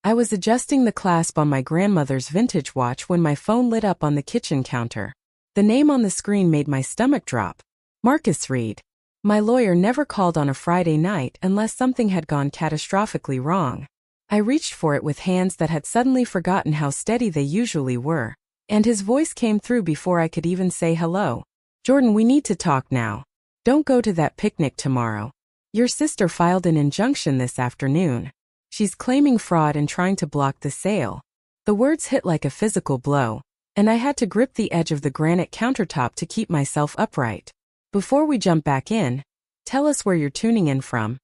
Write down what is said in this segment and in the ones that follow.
I was adjusting the clasp on my grandmother's vintage watch when my phone lit up on the kitchen counter. The name on the screen made my stomach drop. Marcus Reed. My lawyer never called on a Friday night unless something had gone catastrophically wrong. I reached for it with hands that had suddenly forgotten how steady they usually were, and his voice came through before I could even say hello. Jordan, we need to talk now. Don't go to that picnic tomorrow. Your sister filed an injunction this afternoon. She's claiming fraud and trying to block the sale. The words hit like a physical blow, and I had to grip the edge of the granite countertop to keep myself upright. Before we jump back in, tell us where you're tuning in from.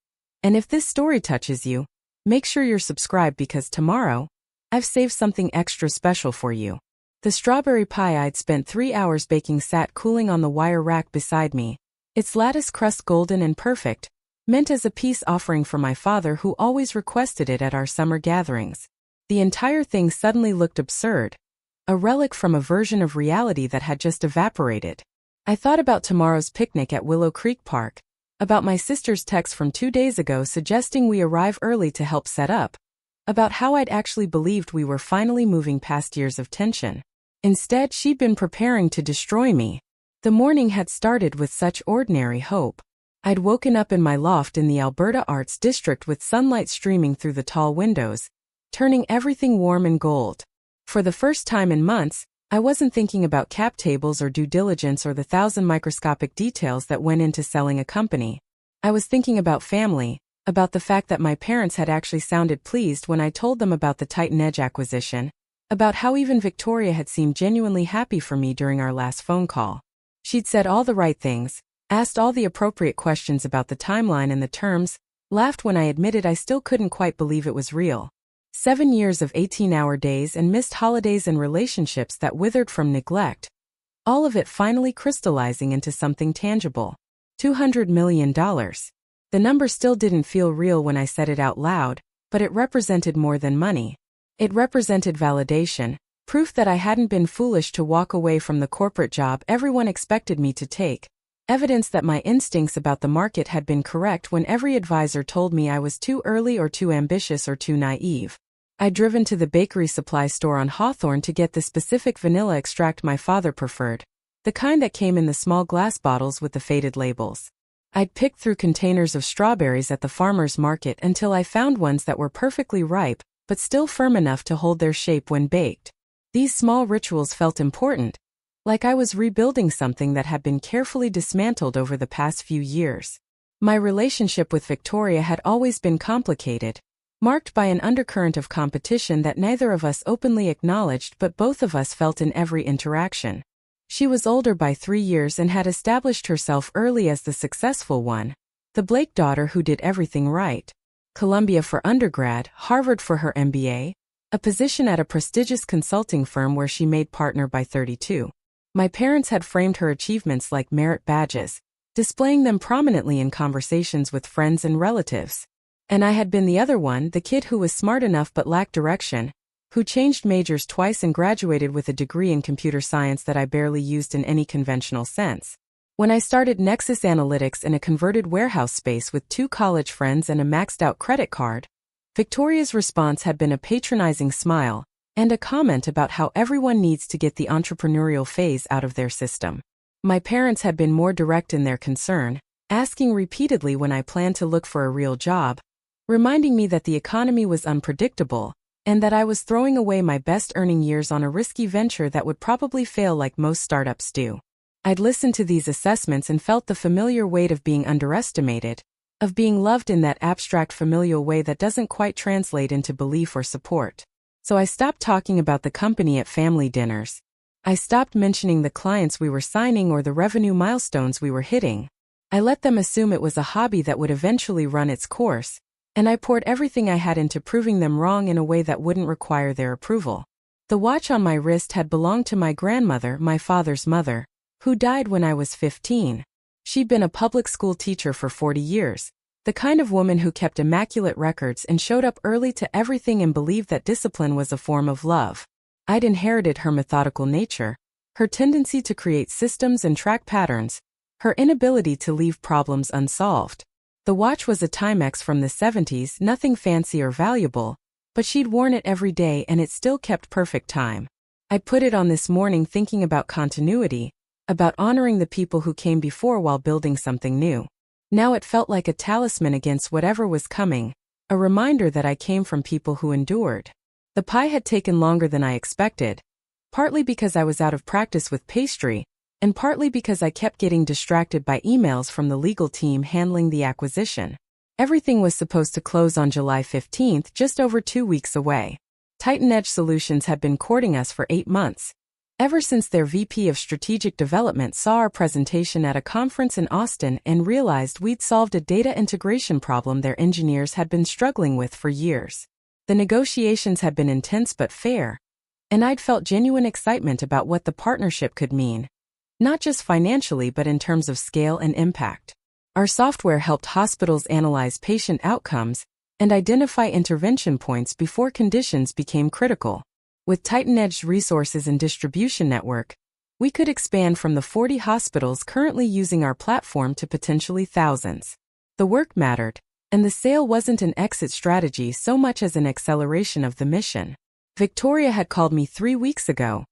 And if this story touches you, make sure you're subscribed because tomorrow, I've saved something extra special for you. The strawberry pie I'd spent 3 hours baking sat cooling on the wire rack beside me, its lattice crust golden and perfect, meant as a peace offering for my father who always requested it at our summer gatherings. The entire thing suddenly looked absurd, a relic from a version of reality that had just evaporated. I thought about tomorrow's picnic at Willow Creek Park, about my sister's text from 2 days ago suggesting we arrive early to help set up, about how I'd actually believed we were finally moving past years of tension. Instead, she'd been preparing to destroy me. The morning had started with such ordinary hope. I'd woken up in my loft in the Alberta Arts District with sunlight streaming through the tall windows, turning everything warm and gold. For the first time in months, I wasn't thinking about cap tables or due diligence or the 1,000 microscopic details that went into selling a company. I was thinking about family, about the fact that my parents had actually sounded pleased when I told them about the TitanEdge acquisition, about how even Victoria had seemed genuinely happy for me during our last phone call. She'd said all the right things, asked all the appropriate questions about the timeline and the terms, laughed when I admitted I still couldn't quite believe it was real. 7 years of 18-hour days and missed holidays and relationships that withered from neglect. All of it finally crystallizing into something tangible. $200 million. The number still didn't feel real when I said it out loud, but it represented more than money. It represented validation, proof that I hadn't been foolish to walk away from the corporate job everyone expected me to take. Evidence that my instincts about the market had been correct when every advisor told me I was too early or too ambitious or too naive. I'd driven to the bakery supply store on Hawthorne to get the specific vanilla extract my father preferred, the kind that came in the small glass bottles with the faded labels. I'd picked through containers of strawberries at the farmer's market until I found ones that were perfectly ripe, but still firm enough to hold their shape when baked. These small rituals felt important, like I was rebuilding something that had been carefully dismantled over the past few years. My relationship with Victoria had always been complicated, marked by an undercurrent of competition that neither of us openly acknowledged but both of us felt in every interaction. She was older by 3 years and had established herself early as the successful one, the Blake daughter who did everything right. Columbia for undergrad, Harvard for her MBA, a position at a prestigious consulting firm where she made partner by 32. My parents had framed her achievements like merit badges, displaying them prominently in conversations with friends and relatives. And I had been the other one, the kid who was smart enough but lacked direction, who changed majors twice and graduated with a degree in computer science that I barely used in any conventional sense. When I started Nexus Analytics in a converted warehouse space with 2 college friends and a maxed-out credit card, Victoria's response had been a patronizing smile and a comment about how everyone needs to get the entrepreneurial phase out of their system. My parents had been more direct in their concern, asking repeatedly when I planned to look for a real job, reminding me that the economy was unpredictable, and that I was throwing away my best earning years on a risky venture that would probably fail like most startups do. I'd listened to these assessments and felt the familiar weight of being underestimated, of being loved in that abstract familial way that doesn't quite translate into belief or support. So I stopped talking about the company at family dinners. I stopped mentioning the clients we were signing or the revenue milestones we were hitting. I let them assume it was a hobby that would eventually run its course, and I poured everything I had into proving them wrong in a way that wouldn't require their approval. The watch on my wrist had belonged to my grandmother, my father's mother, who died when I was 15. She'd been a public school teacher for 40 years, the kind of woman who kept immaculate records and showed up early to everything and believed that discipline was a form of love. I'd inherited her methodical nature, her tendency to create systems and track patterns, her inability to leave problems unsolved. The watch was a Timex from the 70s, nothing fancy or valuable, But she'd worn it every day and it still kept perfect time. I put it on this morning thinking about continuity, about honoring the people who came before while building something new. Now it felt like a talisman against whatever was coming, a reminder that I came from people who endured. The pie had taken longer than I expected, partly because I was out of practice with pastry, and partly because I kept getting distracted by emails from the legal team handling the acquisition. Everything was supposed to close on July 15th, just over 2 weeks away. TitanEdge Solutions had been courting us for 8 months, ever since their VP of Strategic Development saw our presentation at a conference in Austin and realized we'd solved a data integration problem their engineers had been struggling with for years. The negotiations had been intense but fair, and I'd felt genuine excitement about what the partnership could mean, not just financially but in terms of scale and impact. Our software helped hospitals analyze patient outcomes and identify intervention points before conditions became critical. With TitanEdge's resources and distribution network, we could expand from the 40 hospitals currently using our platform to potentially thousands. The work mattered, and the sale wasn't an exit strategy so much as an acceleration of the mission. Victoria had called me 3 weeks ago,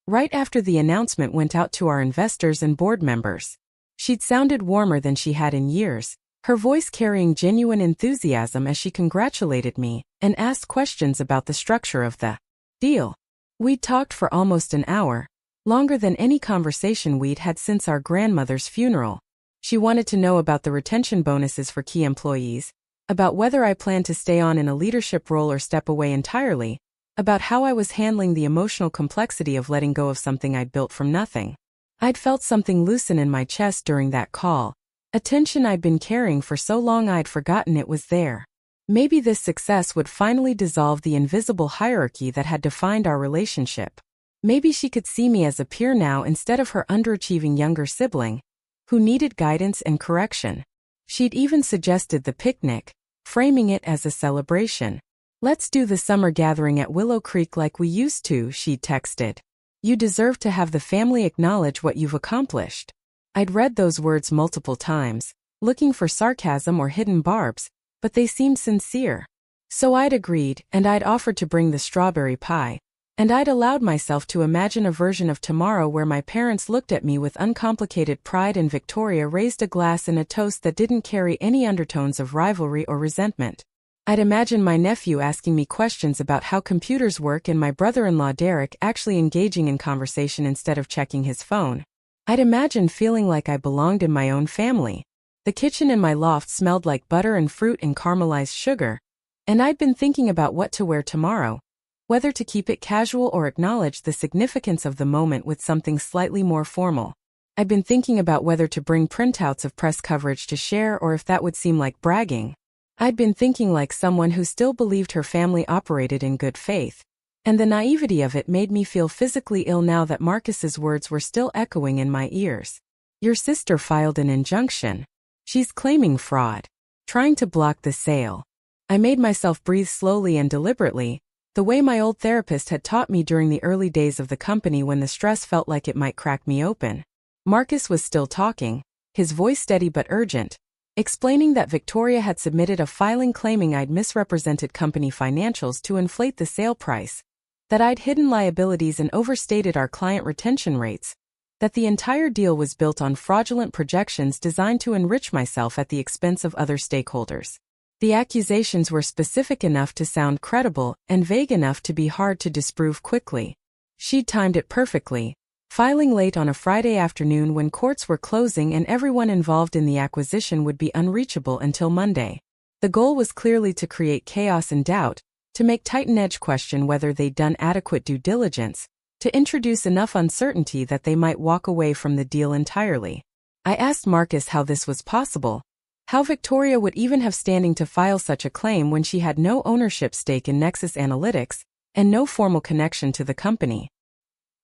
right after the announcement went out to our investors and board members. She'd sounded warmer than she had in years, her voice carrying genuine enthusiasm as she congratulated me and asked questions about the structure of the deal. We'd talked for almost an hour, longer than any conversation we'd had since our grandmother's funeral. She wanted to know about the retention bonuses for key employees, about whether I planned to stay on in a leadership role or step away entirely, about how I was handling the emotional complexity of letting go of something I'd built from nothing. I'd felt something loosen in my chest during that call, a tension I'd been carrying for so long I'd forgotten it was there. Maybe this success would finally dissolve the invisible hierarchy that had defined our relationship. Maybe she could see me as a peer now instead of her underachieving younger sibling, who needed guidance and correction. She'd even suggested the picnic, framing it as a celebration. "Let's do the summer gathering at Willow Creek like we used to," she'd texted. "You deserve to have the family acknowledge what you've accomplished." I'd read those words multiple times, looking for sarcasm or hidden barbs, but they seemed sincere. So I'd agreed, and I'd offered to bring the strawberry pie, and I'd allowed myself to imagine a version of tomorrow where my parents looked at me with uncomplicated pride and Victoria raised a glass in a toast that didn't carry any undertones of rivalry or resentment. I'd imagine my nephew asking me questions about how computers work and my brother-in-law Derek actually engaging in conversation instead of checking his phone. I'd imagine feeling like I belonged in my own family. The kitchen in my loft smelled like butter and fruit and caramelized sugar, and I'd been thinking about what to wear tomorrow, whether to keep it casual or acknowledge the significance of the moment with something slightly more formal. I'd been thinking about whether to bring printouts of press coverage to share or if that would seem like bragging. I'd been thinking like someone who still believed her family operated in good faith, and the naivety of it made me feel physically ill now that Marcus's words were still echoing in my ears. "Your sister filed an injunction. She's claiming fraud, trying to block the sale." I made myself breathe slowly and deliberately, the way my old therapist had taught me during the early days of the company when the stress felt like it might crack me open. Marcus was still talking, his voice steady but urgent, explaining that Victoria had submitted a filing claiming I'd misrepresented company financials to inflate the sale price, that I'd hidden liabilities and overstated our client retention rates, that the entire deal was built on fraudulent projections designed to enrich myself at the expense of other stakeholders. The accusations were specific enough to sound credible and vague enough to be hard to disprove quickly. She'd timed it perfectly, filing late on a Friday afternoon when courts were closing and everyone involved in the acquisition would be unreachable until Monday. The goal was clearly to create chaos and doubt, to make TitanEdge question whether they'd done adequate due diligence, to introduce enough uncertainty that they might walk away from the deal entirely. I asked Marcus how this was possible, how Victoria would even have standing to file such a claim when she had no ownership stake in Nexus Analytics and no formal connection to the company.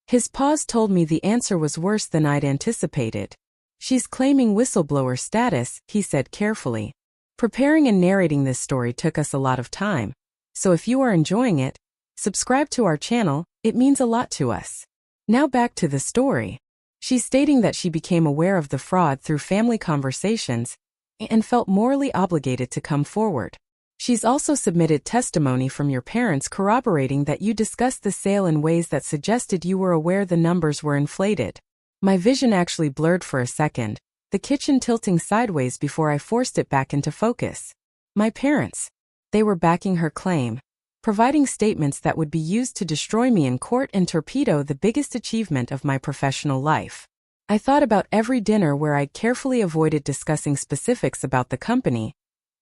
His pause told me the answer was worse than I'd anticipated. "She's claiming whistleblower status," he said carefully. "Preparing and narrating this story took us a lot of time, so if you are enjoying it, subscribe to our channel, it means a lot to us." Now back to the story. She's stating that she became aware of the fraud through family conversations and felt morally obligated to come forward. She's also submitted testimony from your parents corroborating that you discussed the sale in ways that suggested you were aware the numbers were inflated. My vision actually blurred for a second, the kitchen tilting sideways before I forced it back into focus. My parents. They were backing her claim, providing statements that would be used to destroy me in court and torpedo the biggest achievement of my professional life. I thought about every dinner where I'd carefully avoided discussing specifics about the company,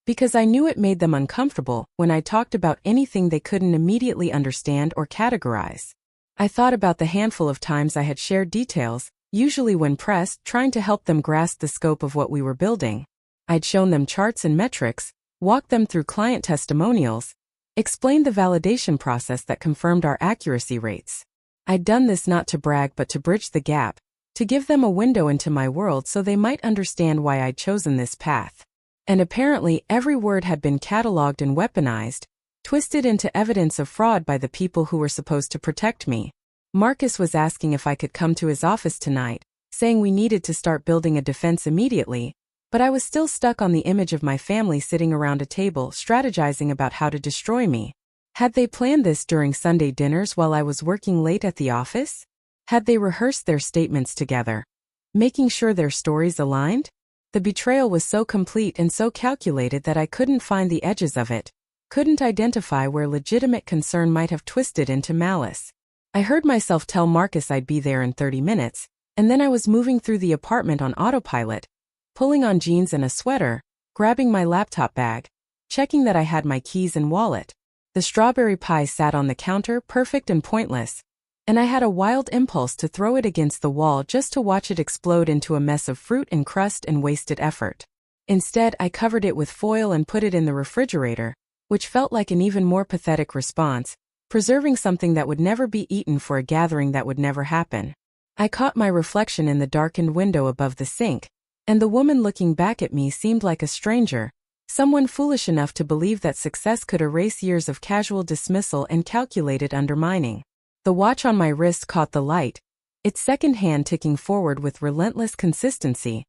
because I knew it made them uncomfortable when I talked about anything they couldn't immediately understand or categorize. I thought about the handful of times I had shared details, usually when pressed, trying to help them grasp the scope of what we were building. I'd shown them charts and metrics, walked them through client testimonials, explained the validation process that confirmed our accuracy rates. I'd done this not to brag but to bridge the gap, to give them a window into my world so they might understand why I'd chosen this path. And apparently every word had been cataloged and weaponized, twisted into evidence of fraud by the people who were supposed to protect me. Marcus was asking if I could come to his office tonight, saying we needed to start building a defense immediately, but I was still stuck on the image of my family sitting around a table strategizing about how to destroy me. Had they planned this during Sunday dinners while I was working late at the office? Had they rehearsed their statements together, making sure their stories aligned? The betrayal was so complete and so calculated that I couldn't find the edges of it, couldn't identify where legitimate concern might have twisted into malice. I heard myself tell Marcus I'd be there in 30 minutes, and then I was moving through the apartment on autopilot, pulling on jeans and a sweater, grabbing my laptop bag, checking that I had my keys and wallet. The strawberry pie sat on the counter, perfect and pointless, and I had a wild impulse to throw it against the wall just to watch it explode into a mess of fruit and crust and wasted effort. Instead, I covered it with foil and put it in the refrigerator, which felt like an even more pathetic response, preserving something that would never be eaten for a gathering that would never happen. I caught my reflection in the darkened window above the sink, and the woman looking back at me seemed like a stranger, someone foolish enough to believe that success could erase years of casual dismissal and calculated undermining. The watch on my wrist caught the light, its second hand ticking forward with relentless consistency,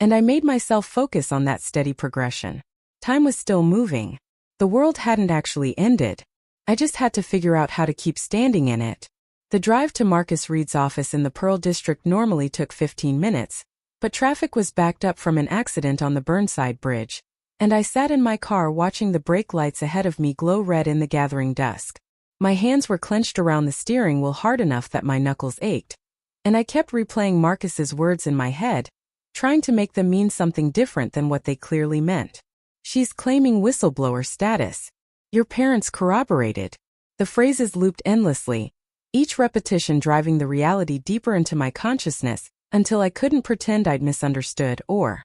and I made myself focus on that steady progression. Time was still moving. The world hadn't actually ended. I just had to figure out how to keep standing in it. The drive to Marcus Reed's office in the Pearl District normally took 15 minutes, but traffic was backed up from an accident on the Burnside Bridge, and I sat in my car watching the brake lights ahead of me glow red in the gathering dusk. My hands were clenched around the steering wheel hard enough that my knuckles ached, and I kept replaying Marcus's words in my head, trying to make them mean something different than what they clearly meant. She's claiming whistleblower status. Your parents corroborated. The phrases looped endlessly, each repetition driving the reality deeper into my consciousness until I couldn't pretend I'd misunderstood or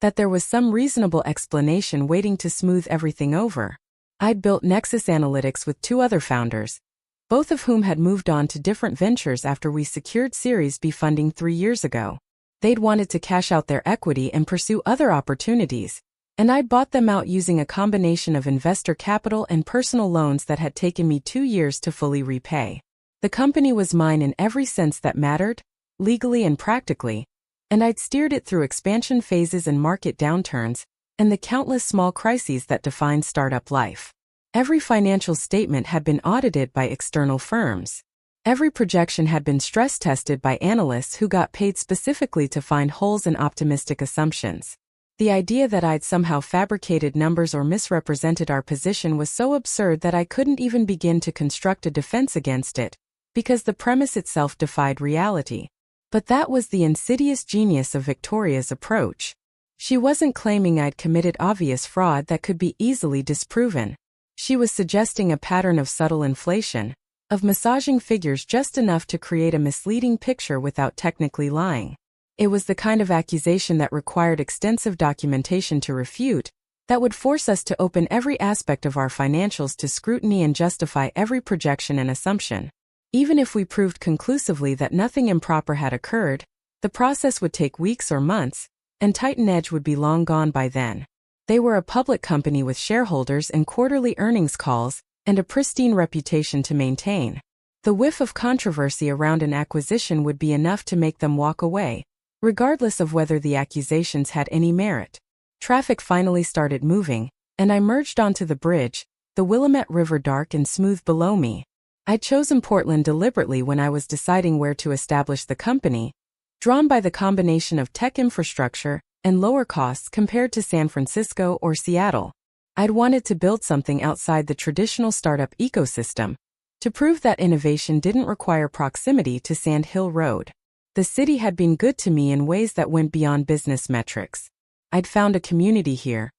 that there was some reasonable explanation waiting to smooth everything over. I'd built Nexus Analytics with two other founders, both of whom had moved on to different ventures after we secured Series B funding 3 years ago. They'd wanted to cash out their equity and pursue other opportunities, and I'd bought them out using a combination of investor capital and personal loans that had taken me 2 years to fully repay. The company was mine in every sense that mattered, legally and practically, and I'd steered it through expansion phases and market downturns, and the countless small crises that define startup life. Every financial statement had been audited by external firms. Every projection had been stress-tested by analysts who got paid specifically to find holes in optimistic assumptions. The idea that I'd somehow fabricated numbers or misrepresented our position was so absurd that I couldn't even begin to construct a defense against it, because the premise itself defied reality. But that was the insidious genius of Victoria's approach. She wasn't claiming I'd committed obvious fraud that could be easily disproven. She was suggesting a pattern of subtle inflation, of massaging figures just enough to create a misleading picture without technically lying. It was the kind of accusation that required extensive documentation to refute, that would force us to open every aspect of our financials to scrutiny and justify every projection and assumption. Even if we proved conclusively that nothing improper had occurred, the process would take weeks or months, and TitanEdge would be long gone by then. They were a public company with shareholders and quarterly earnings calls, and a pristine reputation to maintain. The whiff of controversy around an acquisition would be enough to make them walk away, regardless of whether the accusations had any merit. Traffic finally started moving, and I merged onto the bridge, the Willamette River dark and smooth below me. I'd chosen Portland deliberately when I was deciding where to establish the company, drawn by the combination of tech infrastructure and lower costs compared to San Francisco or Seattle. I'd wanted to build something outside the traditional startup ecosystem, to prove that innovation didn't require proximity to Sand Hill Road. The city had been good to me in ways that went beyond business metrics. I'd found a community here.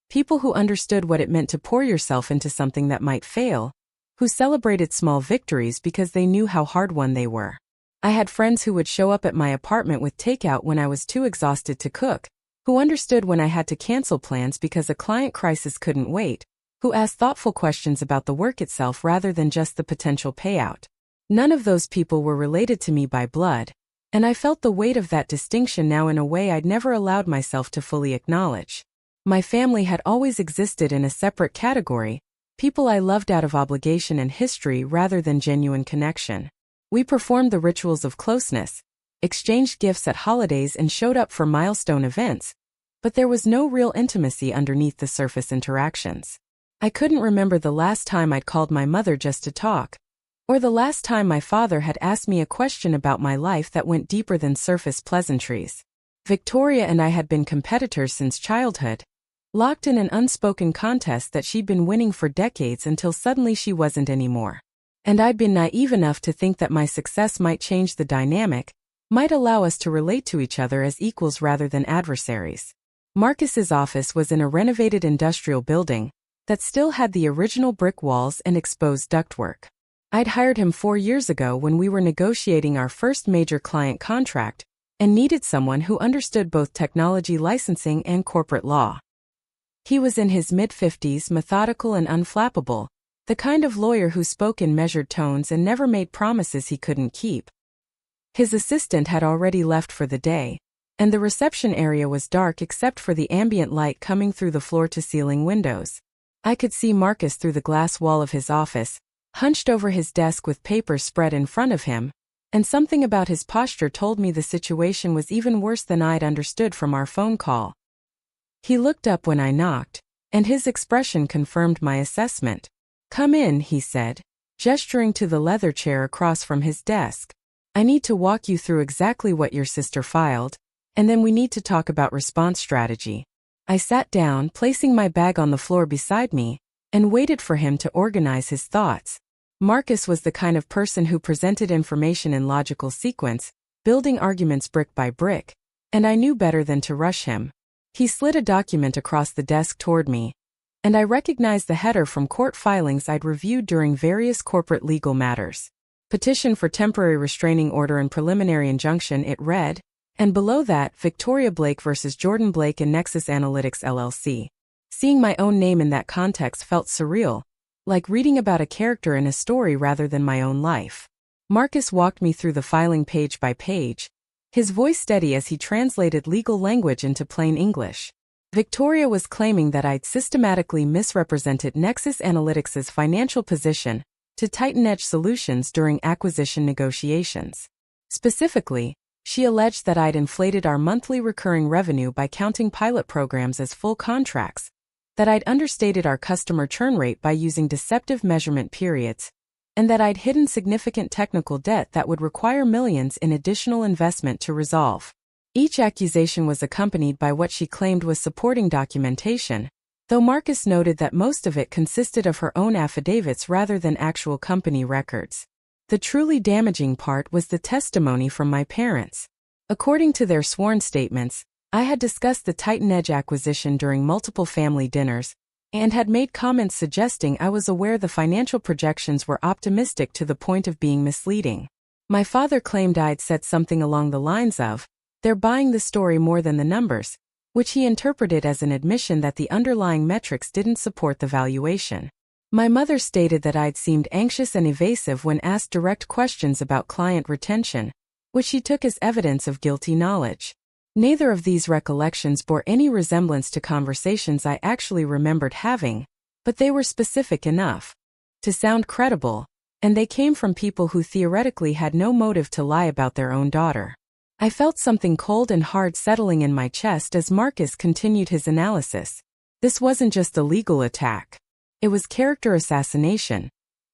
People who understood what it meant to pour yourself into something that might fail, who celebrated small victories because they knew how hard won they were. I had friends who would show up at my apartment with takeout when I was too exhausted to cook, who understood when I had to cancel plans because a client crisis couldn't wait, who asked thoughtful questions about the work itself rather than just the potential payout. None of those people were related to me by blood, and I felt the weight of that distinction now in a way I'd never allowed myself to fully acknowledge. My family had always existed in a separate category, people I loved out of obligation and history rather than genuine connection. We performed the rituals of closeness, exchanged gifts at holidays and showed up for milestone events, but there was no real intimacy underneath the surface interactions. I couldn't remember the last time I'd called my mother just to talk, or the last time my father had asked me a question about my life that went deeper than surface pleasantries. Victoria and I had been competitors since childhood, locked in an unspoken contest that she'd been winning for decades until suddenly she wasn't anymore. And I'd been naive enough to think that my success might change the dynamic, might allow us to relate to each other as equals rather than adversaries. Marcus's office was in a renovated industrial building that still had the original brick walls and exposed ductwork. I'd hired him 4 years ago when we were negotiating our first major client contract and needed someone who understood both technology licensing and corporate law. He was in his mid-50s, methodical and unflappable, the kind of lawyer who spoke in measured tones and never made promises he couldn't keep. His assistant had already left for the day, and the reception area was dark except for the ambient light coming through the floor-to-ceiling windows. I could see Marcus through the glass wall of his office, hunched over his desk with papers spread in front of him, and something about his posture told me the situation was even worse than I'd understood from our phone call. He looked up when I knocked, and his expression confirmed my assessment. "Come in," he said, gesturing to the leather chair across from his desk. "I need to walk you through exactly what your sister filed, and then we need to talk about response strategy." I sat down, placing my bag on the floor beside me, and waited for him to organize his thoughts. Marcus was the kind of person who presented information in logical sequence, building arguments brick by brick, and I knew better than to rush him. He slid a document across the desk toward me, and I recognized the header from court filings I'd reviewed during various corporate legal matters. Petition for temporary restraining order and preliminary injunction, it read, and below that, Victoria Blake versus Jordan Blake and Nexus Analytics LLC. Seeing my own name in that context felt surreal, like reading about a character in a story rather than my own life. Marcus walked me through the filing page by page, his voice steady as he translated legal language into plain English. Victoria was claiming that I'd systematically misrepresented Nexus Analytics' financial position to TitanEdge Solutions during acquisition negotiations. Specifically, she alleged that I'd inflated our monthly recurring revenue by counting pilot programs as full contracts, that I'd understated our customer churn rate by using deceptive measurement periods, and that I'd hidden significant technical debt that would require millions in additional investment to resolve. Each accusation was accompanied by what she claimed was supporting documentation, though Marcus noted that most of it consisted of her own affidavits rather than actual company records. The truly damaging part was the testimony from my parents. According to their sworn statements, I had discussed the TitanEdge acquisition during multiple family dinners, and had made comments suggesting I was aware the financial projections were optimistic to the point of being misleading. My father claimed I'd said something along the lines of, "They're buying the story more than the numbers," which he interpreted as an admission that the underlying metrics didn't support the valuation. My mother stated that I'd seemed anxious and evasive when asked direct questions about client retention, which she took as evidence of guilty knowledge. Neither of these recollections bore any resemblance to conversations I actually remembered having, but they were specific enough to sound credible, and they came from people who theoretically had no motive to lie about their own daughter. I felt something cold and hard settling in my chest as Marcus continued his analysis. This wasn't just a legal attack. It was character assassination.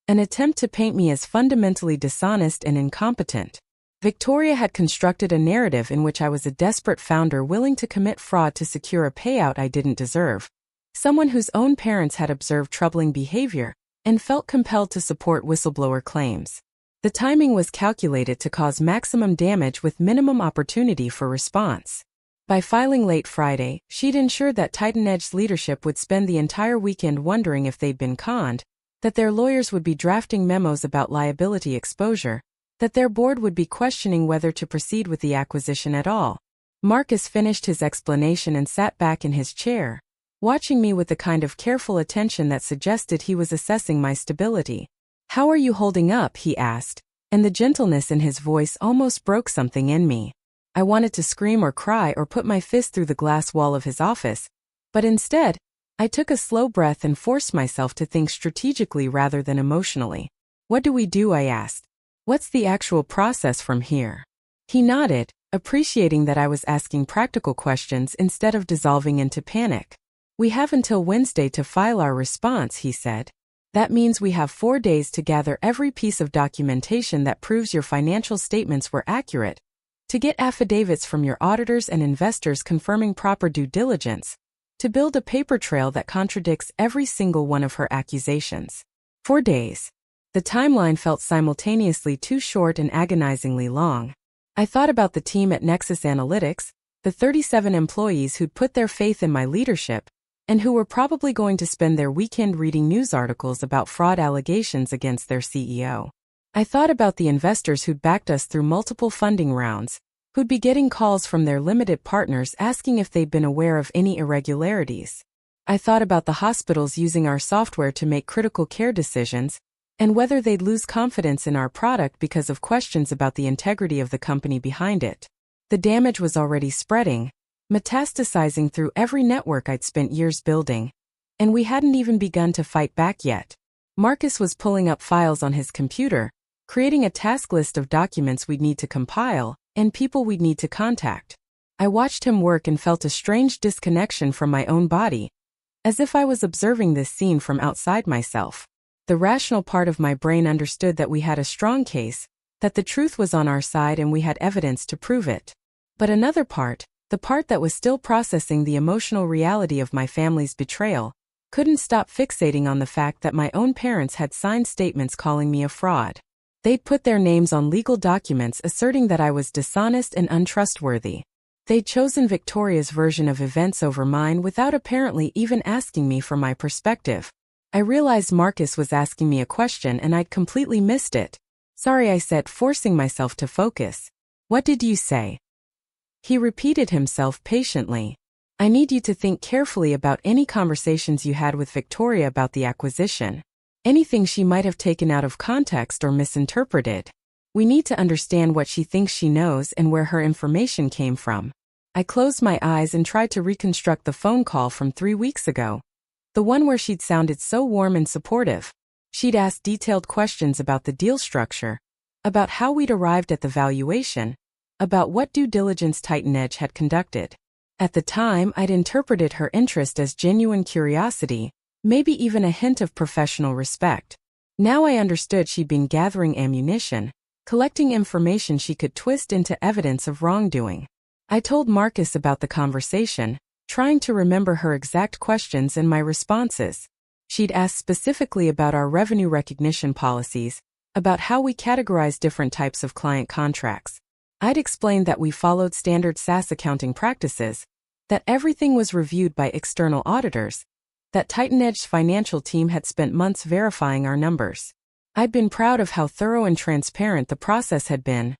An attempt to paint me as fundamentally dishonest and incompetent. Victoria had constructed a narrative in which I was a desperate founder willing to commit fraud to secure a payout I didn't deserve. Someone whose own parents had observed troubling behavior and felt compelled to support whistleblower claims. The timing was calculated to cause maximum damage with minimum opportunity for response. By filing late Friday, she'd ensured that TitanEdge's leadership would spend the entire weekend wondering if they'd been conned, that their lawyers would be drafting memos about liability exposure, that their board would be questioning whether to proceed with the acquisition at all. Marcus finished his explanation and sat back in his chair, watching me with the kind of careful attention that suggested he was assessing my stability. "How are you holding up?" he asked, and the gentleness in his voice almost broke something in me. I wanted to scream or cry or put my fist through the glass wall of his office, but instead, I took a slow breath and forced myself to think strategically rather than emotionally. "What do we do?" I asked. "What's the actual process from here?" He nodded, appreciating that I was asking practical questions instead of dissolving into panic. "We have until Wednesday to file our response," he said. "That means we have 4 days to gather every piece of documentation that proves your financial statements were accurate, to get affidavits from your auditors and investors confirming proper due diligence, to build a paper trail that contradicts every single one of her accusations. 4 days. The timeline felt simultaneously too short and agonizingly long. I thought about the team at Nexus Analytics, the 37 employees who'd put their faith in my leadership, and who were probably going to spend their weekend reading news articles about fraud allegations against their CEO. I thought about the investors who'd backed us through multiple funding rounds, who'd be getting calls from their limited partners asking if they'd been aware of any irregularities. I thought about the hospitals using our software to make critical care decisions, and whether they'd lose confidence in our product because of questions about the integrity of the company behind it. The damage was already spreading, metastasizing through every network I'd spent years building, and we hadn't even begun to fight back yet. Marcus was pulling up files on his computer, creating a task list of documents we'd need to compile, and people we'd need to contact. I watched him work and felt a strange disconnection from my own body, as if I was observing this scene from outside myself. The rational part of my brain understood that we had a strong case, that the truth was on our side and we had evidence to prove it. But another part, the part that was still processing the emotional reality of my family's betrayal, couldn't stop fixating on the fact that my own parents had signed statements calling me a fraud. They'd put their names on legal documents asserting that I was dishonest and untrustworthy. They'd chosen Victoria's version of events over mine without apparently even asking me for my perspective. I realized Marcus was asking me a question and I'd completely missed it. "Sorry," I said, forcing myself to focus. "What did you say?" He repeated himself patiently. "I need you to think carefully about any conversations you had with Victoria about the acquisition. Anything she might have taken out of context or misinterpreted. We need to understand what she thinks she knows and where her information came from." I closed my eyes and tried to reconstruct the phone call from 3 weeks ago. The one where she'd sounded so warm and supportive. She'd asked detailed questions about the deal structure, about how we'd arrived at the valuation, about what due diligence TitanEdge had conducted. At the time, I'd interpreted her interest as genuine curiosity, maybe even a hint of professional respect. Now I understood she'd been gathering ammunition, collecting information she could twist into evidence of wrongdoing. I told Marcus about the conversation, trying to remember her exact questions and my responses. She'd asked specifically about our revenue recognition policies, about how we categorize different types of client contracts. I'd explained that we followed standard SaaS accounting practices, that everything was reviewed by external auditors, that TitanEdge's financial team had spent months verifying our numbers. I'd been proud of how thorough and transparent the process had been,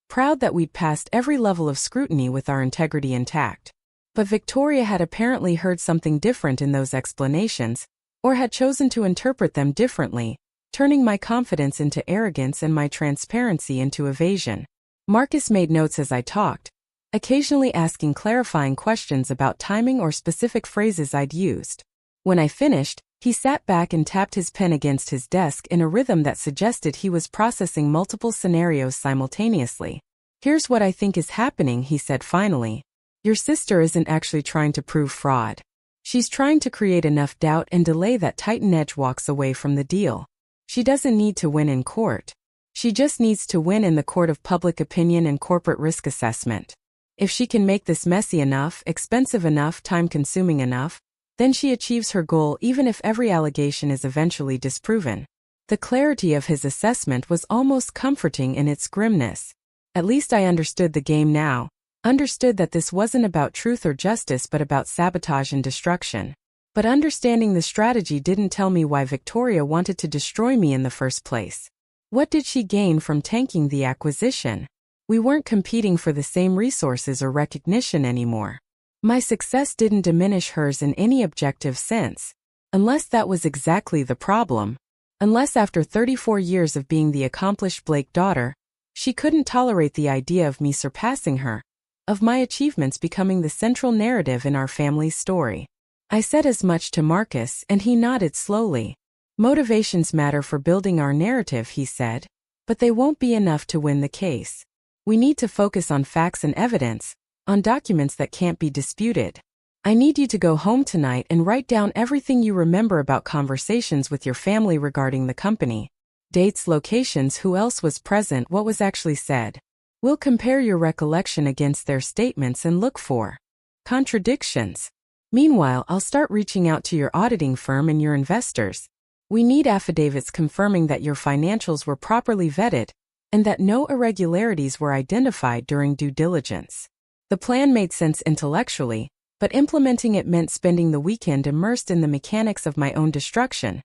proud that we'd passed every level of scrutiny with our integrity intact. But Victoria had apparently heard something different in those explanations, or had chosen to interpret them differently, turning my confidence into arrogance and my transparency into evasion. Marcus made notes as I talked, occasionally asking clarifying questions about timing or specific phrases I'd used. When I finished, he sat back and tapped his pen against his desk in a rhythm that suggested he was processing multiple scenarios simultaneously. "Here's what I think is happening," he said finally. "Your sister isn't actually trying to prove fraud. She's trying to create enough doubt and delay that TitanEdge walks away from the deal. She doesn't need to win in court. She just needs to win in the court of public opinion and corporate risk assessment. If she can make this messy enough, expensive enough, time-consuming enough, then she achieves her goal even if every allegation is eventually disproven. The clarity of his assessment was almost comforting in its grimness. At least I understood the game now, understood that this wasn't about truth or justice but about sabotage and destruction. But understanding the strategy didn't tell me why Victoria wanted to destroy me in the first place. What did she gain from tanking the acquisition? We weren't competing for the same resources or recognition anymore. My success didn't diminish hers in any objective sense. Unless that was exactly the problem. Unless after 34 years of being the accomplished Blake daughter, she couldn't tolerate the idea of me surpassing her, of my achievements becoming the central narrative in our family's story. I said as much to Marcus, and he nodded slowly. Motivations matter for building our narrative, he said, but they won't be enough to win the case. We need to focus on facts and evidence, on documents that can't be disputed. I need you to go home tonight and write down everything you remember about conversations with your family regarding the company. Dates, locations, who else was present, what was actually said. We'll compare your recollection against their statements and look for contradictions. Meanwhile, I'll start reaching out to your auditing firm and your investors. We need affidavits confirming that your financials were properly vetted and that no irregularities were identified during due diligence. The plan made sense intellectually, but implementing it meant spending the weekend immersed in the mechanics of my own destruction,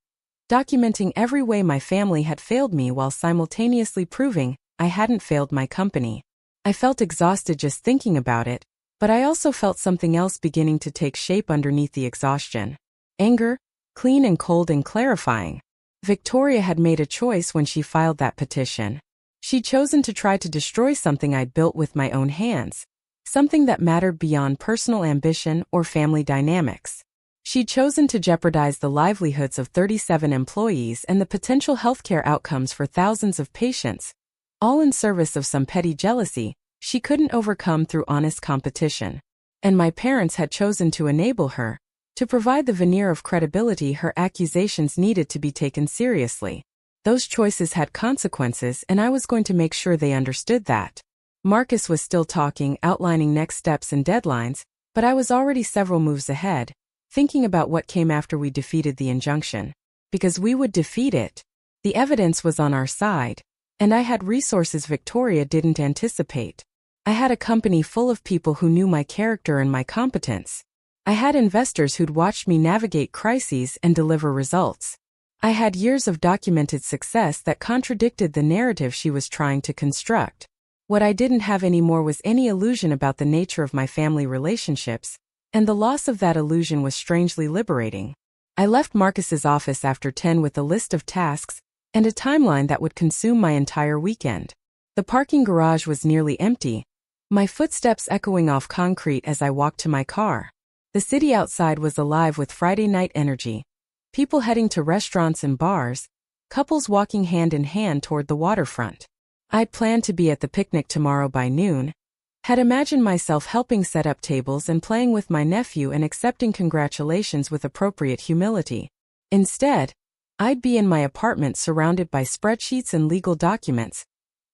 documenting every way my family had failed me while simultaneously proving I hadn't failed my company. I felt exhausted just thinking about it, but I also felt something else beginning to take shape underneath the exhaustion. Anger, clean and cold and clarifying. Victoria had made a choice when she filed that petition. She'd chosen to try to destroy something I'd built with my own hands. Something that mattered beyond personal ambition or family dynamics. She'd chosen to jeopardize the livelihoods of 37 employees and the potential healthcare outcomes for thousands of patients, all in service of some petty jealousy she couldn't overcome through honest competition. And my parents had chosen to enable her, to provide the veneer of credibility her accusations needed to be taken seriously. Those choices had consequences, and I was going to make sure they understood that. Marcus was still talking, outlining next steps and deadlines, but I was already several moves ahead, thinking about what came after we defeated the injunction. Because we would defeat it. The evidence was on our side, and I had resources Victoria didn't anticipate. I had a company full of people who knew my character and my competence. I had investors who'd watched me navigate crises and deliver results. I had years of documented success that contradicted the narrative she was trying to construct. What I didn't have anymore was any illusion about the nature of my family relationships, and the loss of that illusion was strangely liberating. I left Marcus's office after 10 with a list of tasks and a timeline that would consume my entire weekend. The parking garage was nearly empty, my footsteps echoing off concrete as I walked to my car. The city outside was alive with Friday night energy, people heading to restaurants and bars, couples walking hand in hand toward the waterfront. I'd planned to be at the picnic tomorrow by noon, had imagined myself helping set up tables and playing with my nephew and accepting congratulations with appropriate humility. Instead, I'd be in my apartment surrounded by spreadsheets and legal documents,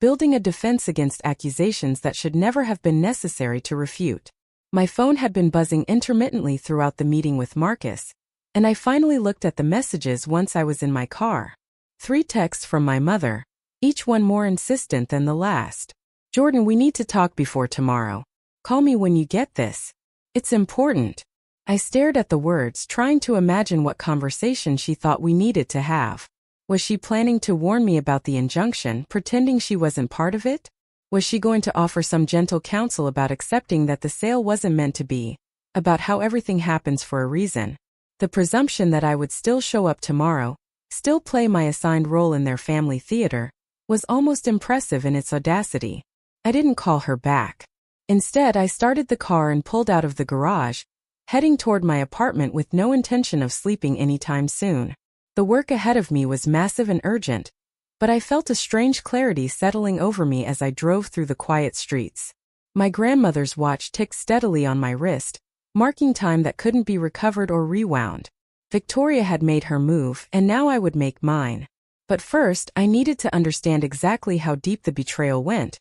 building a defense against accusations that should never have been necessary to refute. My phone had been buzzing intermittently throughout the meeting with Marcus, and I finally looked at the messages once I was in my car. 3 texts from my mother, each one more insistent than the last. Jordan, we need to talk before tomorrow. Call me when you get this. It's important. I stared at the words, trying to imagine what conversation she thought we needed to have. Was she planning to warn me about the injunction, pretending she wasn't part of it? Was she going to offer some gentle counsel about accepting that the sale wasn't meant to be, about how everything happens for a reason? The presumption that I would still show up tomorrow, still play my assigned role in their family theater, was almost impressive in its audacity. I didn't call her back. Instead, I started the car and pulled out of the garage, heading toward my apartment with no intention of sleeping anytime soon. The work ahead of me was massive and urgent, but I felt a strange clarity settling over me as I drove through the quiet streets. My grandmother's watch ticked steadily on my wrist, marking time that couldn't be recovered or rewound. Victoria had made her move, and now I would make mine. But first, I needed to understand exactly how deep the betrayal went,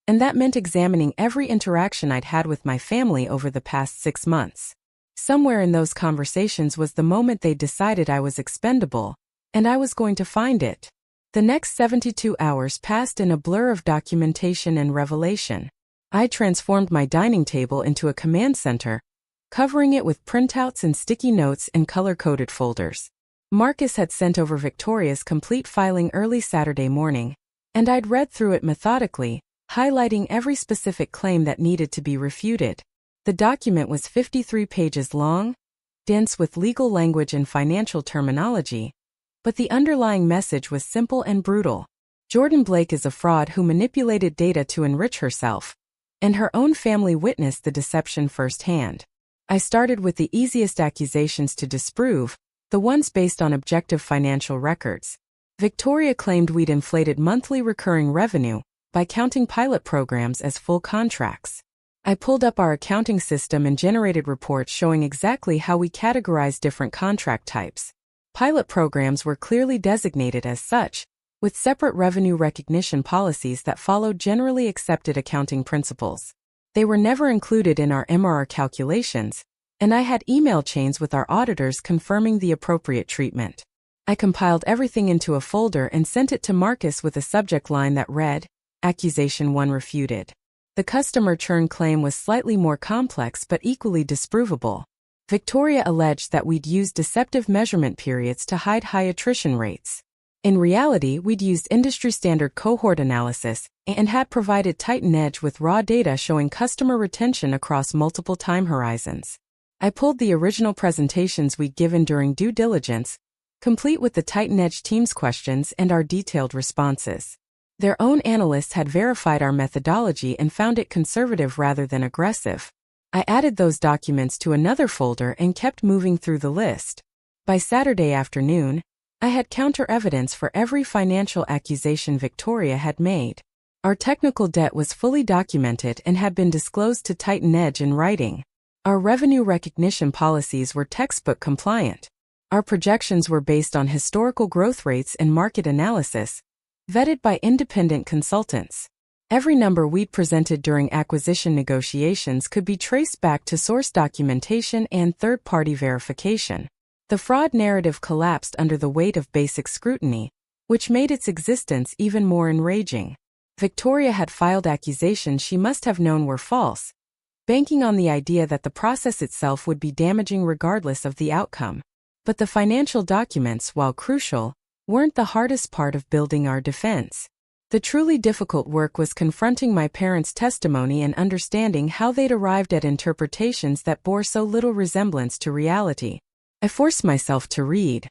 and that meant examining every interaction I'd had with my family over the past 6 months. Somewhere in those conversations was the moment they decided I was expendable, and I was going to find it. The next 72 hours passed in a blur of documentation and revelation. I transformed my dining table into a command center, covering it with printouts and sticky notes and color-coded folders. Marcus had sent over Victoria's complete filing early Saturday morning, and I'd read through it methodically, highlighting every specific claim that needed to be refuted. The document was 53 pages long, dense with legal language and financial terminology, but the underlying message was simple and brutal. Jordan Blake is a fraud who manipulated data to enrich herself, and her own family witnessed the deception firsthand. I started with the easiest accusations to disprove, the ones based on objective financial records. Victoria claimed we'd inflated monthly recurring revenue by counting pilot programs as full contracts. I pulled up our accounting system and generated reports showing exactly how we categorized different contract types. Pilot programs were clearly designated as such, with separate revenue recognition policies that followed generally accepted accounting principles. They were never included in our MRR calculations, and I had email chains with our auditors confirming the appropriate treatment. I compiled everything into a folder and sent it to Marcus with a subject line that read, Accusation 1 refuted. The customer churn claim was slightly more complex but equally disprovable. Victoria alleged that we'd used deceptive measurement periods to hide high attrition rates. In reality, we'd used industry-standard cohort analysis and had provided TitanEdge with raw data showing customer retention across multiple time horizons. I pulled the original presentations we'd given during due diligence, complete with the TitanEdge team's questions and our detailed responses. Their own analysts had verified our methodology and found it conservative rather than aggressive. I added those documents to another folder and kept moving through the list. By Saturday afternoon, I had counter-evidence for every financial accusation Victoria had made. Our technical debt was fully documented and had been disclosed to TitanEdge in writing. Our revenue recognition policies were textbook compliant. Our projections were based on historical growth rates and market analysis, vetted by independent consultants. Every number we'd presented during acquisition negotiations could be traced back to source documentation and third-party verification. The fraud narrative collapsed under the weight of basic scrutiny, which made its existence even more enraging. Victoria had filed accusations she must have known were false, banking on the idea that the process itself would be damaging regardless of the outcome. But the financial documents, while crucial, weren't the hardest part of building our defense. The truly difficult work was confronting my parents' testimony and understanding how they'd arrived at interpretations that bore so little resemblance to reality. I forced myself to read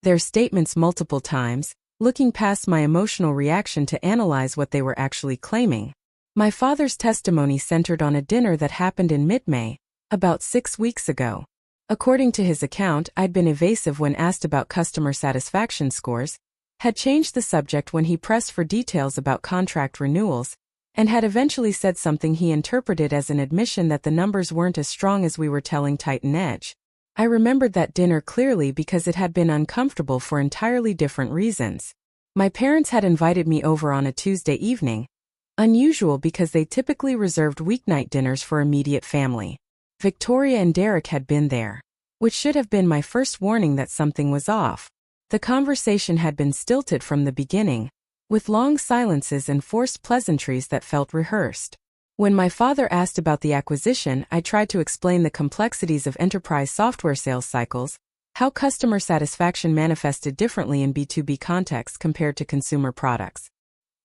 their statements multiple times, looking past my emotional reaction to analyze what they were actually claiming. My father's testimony centered on a dinner that happened in mid-May, about 6 weeks ago. According to his account, I'd been evasive when asked about customer satisfaction scores, had changed the subject when he pressed for details about contract renewals, and had eventually said something he interpreted as an admission that the numbers weren't as strong as we were telling TitanEdge. I remembered that dinner clearly because it had been uncomfortable for entirely different reasons. My parents had invited me over on a Tuesday evening, unusual because they typically reserved weeknight dinners for immediate family. Victoria and Derek had been there, which should have been my first warning that something was off. The conversation had been stilted from the beginning, with long silences and forced pleasantries that felt rehearsed. When my father asked about the acquisition, I tried to explain the complexities of enterprise software sales cycles, how customer satisfaction manifested differently in B2B contexts compared to consumer products.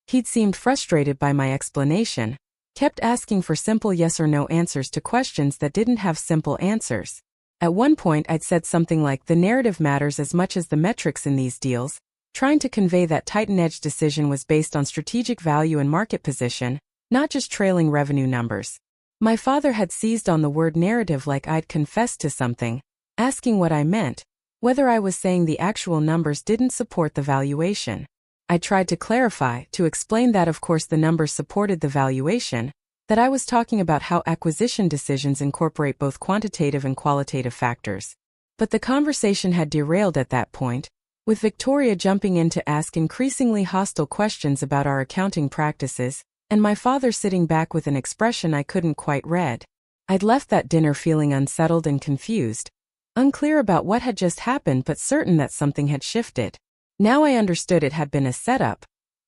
He'd seemed frustrated by my explanation, kept asking for simple yes or no answers to questions that didn't have simple answers. At one point I'd said something like the narrative matters as much as the metrics in these deals, trying to convey that TitanEdge decision was based on strategic value and market position, not just trailing revenue numbers. My father had seized on the word narrative like I'd confessed to something, asking what I meant, whether I was saying the actual numbers didn't support the valuation. I tried to clarify, to explain that of course the numbers supported the valuation, that I was talking about how acquisition decisions incorporate both quantitative and qualitative factors. But the conversation had derailed at that point, with Victoria jumping in to ask increasingly hostile questions about our accounting practices, and my father sitting back with an expression I couldn't quite read. I'd left that dinner feeling unsettled and confused, unclear about what had just happened but certain that something had shifted. Now I understood it had been a setup,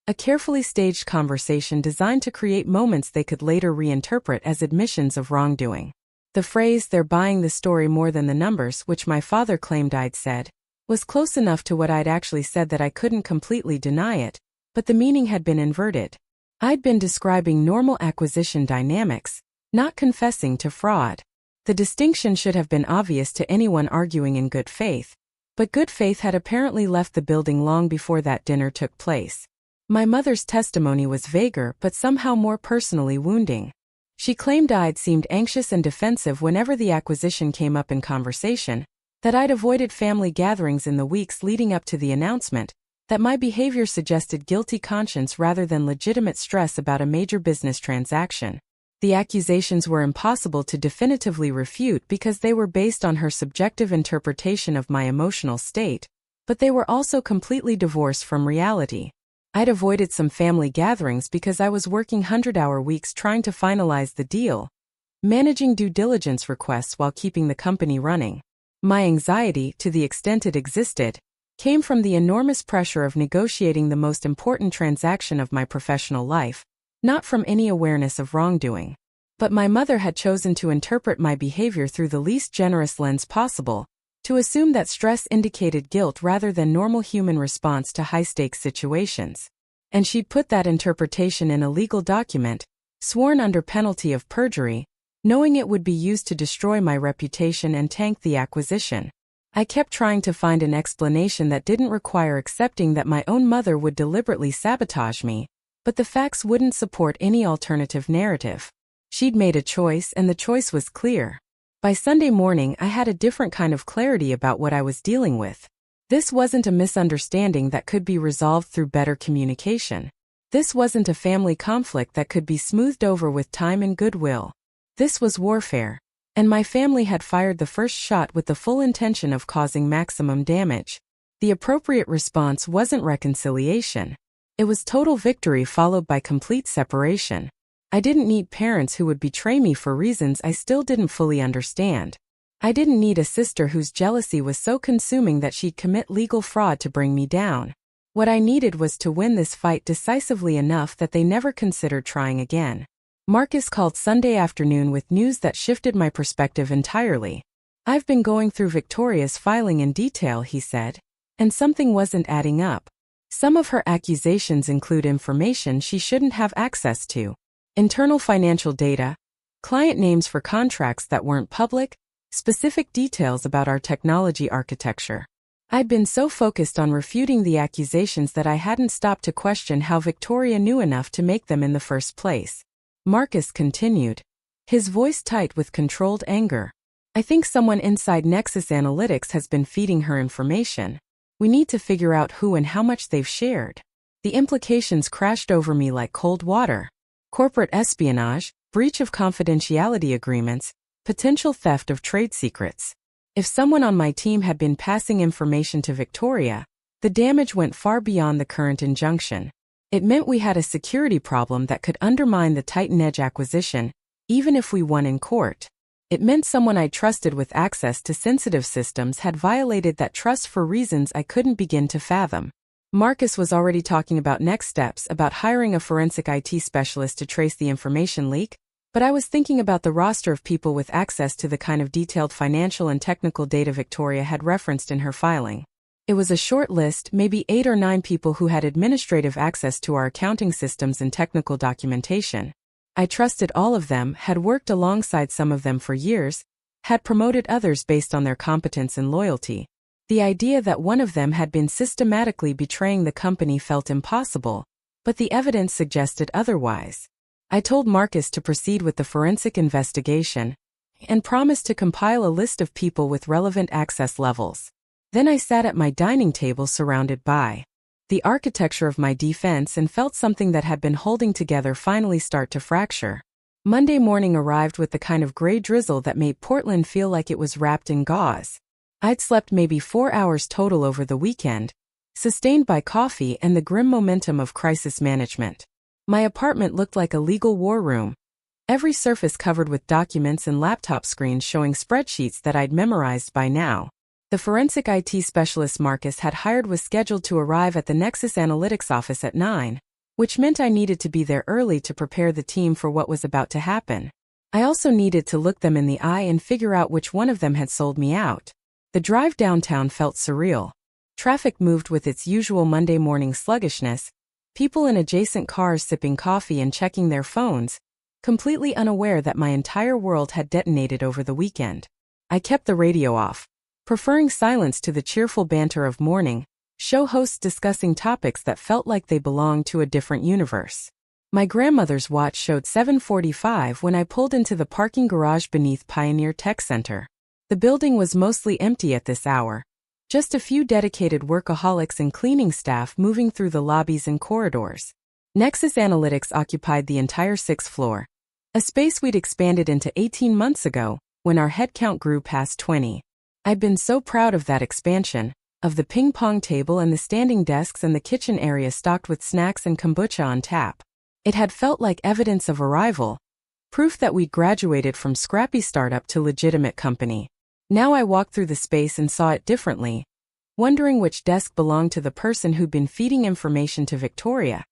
a carefully staged conversation designed to create moments they could later reinterpret as admissions of wrongdoing. The phrase, "they're buying the story more than the numbers," which my father claimed I'd said, was close enough to what I'd actually said that I couldn't completely deny it, but the meaning had been inverted. I'd been describing normal acquisition dynamics, not confessing to fraud. The distinction should have been obvious to anyone arguing in good faith, but good faith had apparently left the building long before that dinner took place. My mother's testimony was vaguer but somehow more personally wounding. She claimed I'd seemed anxious and defensive whenever the acquisition came up in conversation, that I'd avoided family gatherings in the weeks leading up to the announcement, that my behavior suggested guilty conscience rather than legitimate stress about a major business transaction. The accusations were impossible to definitively refute because they were based on her subjective interpretation of my emotional state, but they were also completely divorced from reality. I'd avoided some family gatherings because I was working 100-hour weeks trying to finalize the deal, managing due diligence requests while keeping the company running. My anxiety, to the extent it existed, came from the enormous pressure of negotiating the most important transaction of my professional life, not from any awareness of wrongdoing. But my mother had chosen to interpret my behavior through the least generous lens possible, to assume that stress indicated guilt rather than normal human response to high-stakes situations. And she'd put that interpretation in a legal document, sworn under penalty of perjury, knowing it would be used to destroy my reputation and tank the acquisition. I kept trying to find an explanation that didn't require accepting that my own mother would deliberately sabotage me, but the facts wouldn't support any alternative narrative. She'd made a choice, and the choice was clear. By Sunday morning, I had a different kind of clarity about what I was dealing with. This wasn't a misunderstanding that could be resolved through better communication. This wasn't a family conflict that could be smoothed over with time and goodwill. This was warfare, and my family had fired the first shot with the full intention of causing maximum damage. The appropriate response wasn't reconciliation. It was total victory followed by complete separation. I didn't need parents who would betray me for reasons I still didn't fully understand. I didn't need a sister whose jealousy was so consuming that she'd commit legal fraud to bring me down. What I needed was to win this fight decisively enough that they never considered trying again. Marcus called Sunday afternoon with news that shifted my perspective entirely. "I've been going through Victoria's filing in detail," he said, "and something wasn't adding up. Some of her accusations include information she shouldn't have access to. Internal financial data, client names for contracts that weren't public, specific details about our technology architecture." I'd been so focused on refuting the accusations that I hadn't stopped to question how Victoria knew enough to make them in the first place. Marcus continued, his voice tight with controlled anger. "I think someone inside Nexus Analytics has been feeding her information. We need to figure out who and how much they've shared." The implications crashed over me like cold water. Corporate espionage, breach of confidentiality agreements, potential theft of trade secrets. If someone on my team had been passing information to Victoria, the damage went far beyond the current injunction. It meant we had a security problem that could undermine the TitanEdge acquisition, even if we won in court. It meant someone I trusted with access to sensitive systems had violated that trust for reasons I couldn't begin to fathom. Marcus was already talking about next steps, about hiring a forensic IT specialist to trace the information leak, but I was thinking about the roster of people with access to the kind of detailed financial and technical data Victoria had referenced in her filing. It was a short list, maybe 8 or 9 people who had administrative access to our accounting systems and technical documentation. I trusted all of them, had worked alongside some of them for years, had promoted others based on their competence and loyalty. The idea that one of them had been systematically betraying the company felt impossible, but the evidence suggested otherwise. I told Marcus to proceed with the forensic investigation and promised to compile a list of people with relevant access levels. Then I sat at my dining table surrounded by the architecture of my defense and felt something that had been holding together finally start to fracture. Monday morning arrived with the kind of gray drizzle that made Portland feel like it was wrapped in gauze. I'd slept maybe 4 hours total over the weekend, sustained by coffee and the grim momentum of crisis management. My apartment looked like a legal war room, every surface covered with documents and laptop screens showing spreadsheets that I'd memorized by now. The forensic IT specialist Marcus had hired was scheduled to arrive at the Nexus Analytics office at 9, which meant I needed to be there early to prepare the team for what was about to happen. I also needed to look them in the eye and figure out which one of them had sold me out. The drive downtown felt surreal. Traffic moved with its usual Monday morning sluggishness, people in adjacent cars sipping coffee and checking their phones, completely unaware that my entire world had detonated over the weekend. I kept the radio off, preferring silence to the cheerful banter of morning show hosts discussing topics that felt like they belonged to a different universe. My grandmother's watch showed 7:45 when I pulled into the parking garage beneath Pioneer Tech Center. The building was mostly empty at this hour, just a few dedicated workaholics and cleaning staff moving through the lobbies and corridors. Nexus Analytics occupied the entire 6th floor, a space we'd expanded into 18 months ago when our headcount grew past 20. I'd been so proud of that expansion, of the ping-pong table and the standing desks and the kitchen area stocked with snacks and kombucha on tap. It had felt like evidence of arrival, proof that we'd graduated from scrappy startup to legitimate company. Now I walked through the space and saw it differently, wondering which desk belonged to the person who'd been feeding information to Victoria,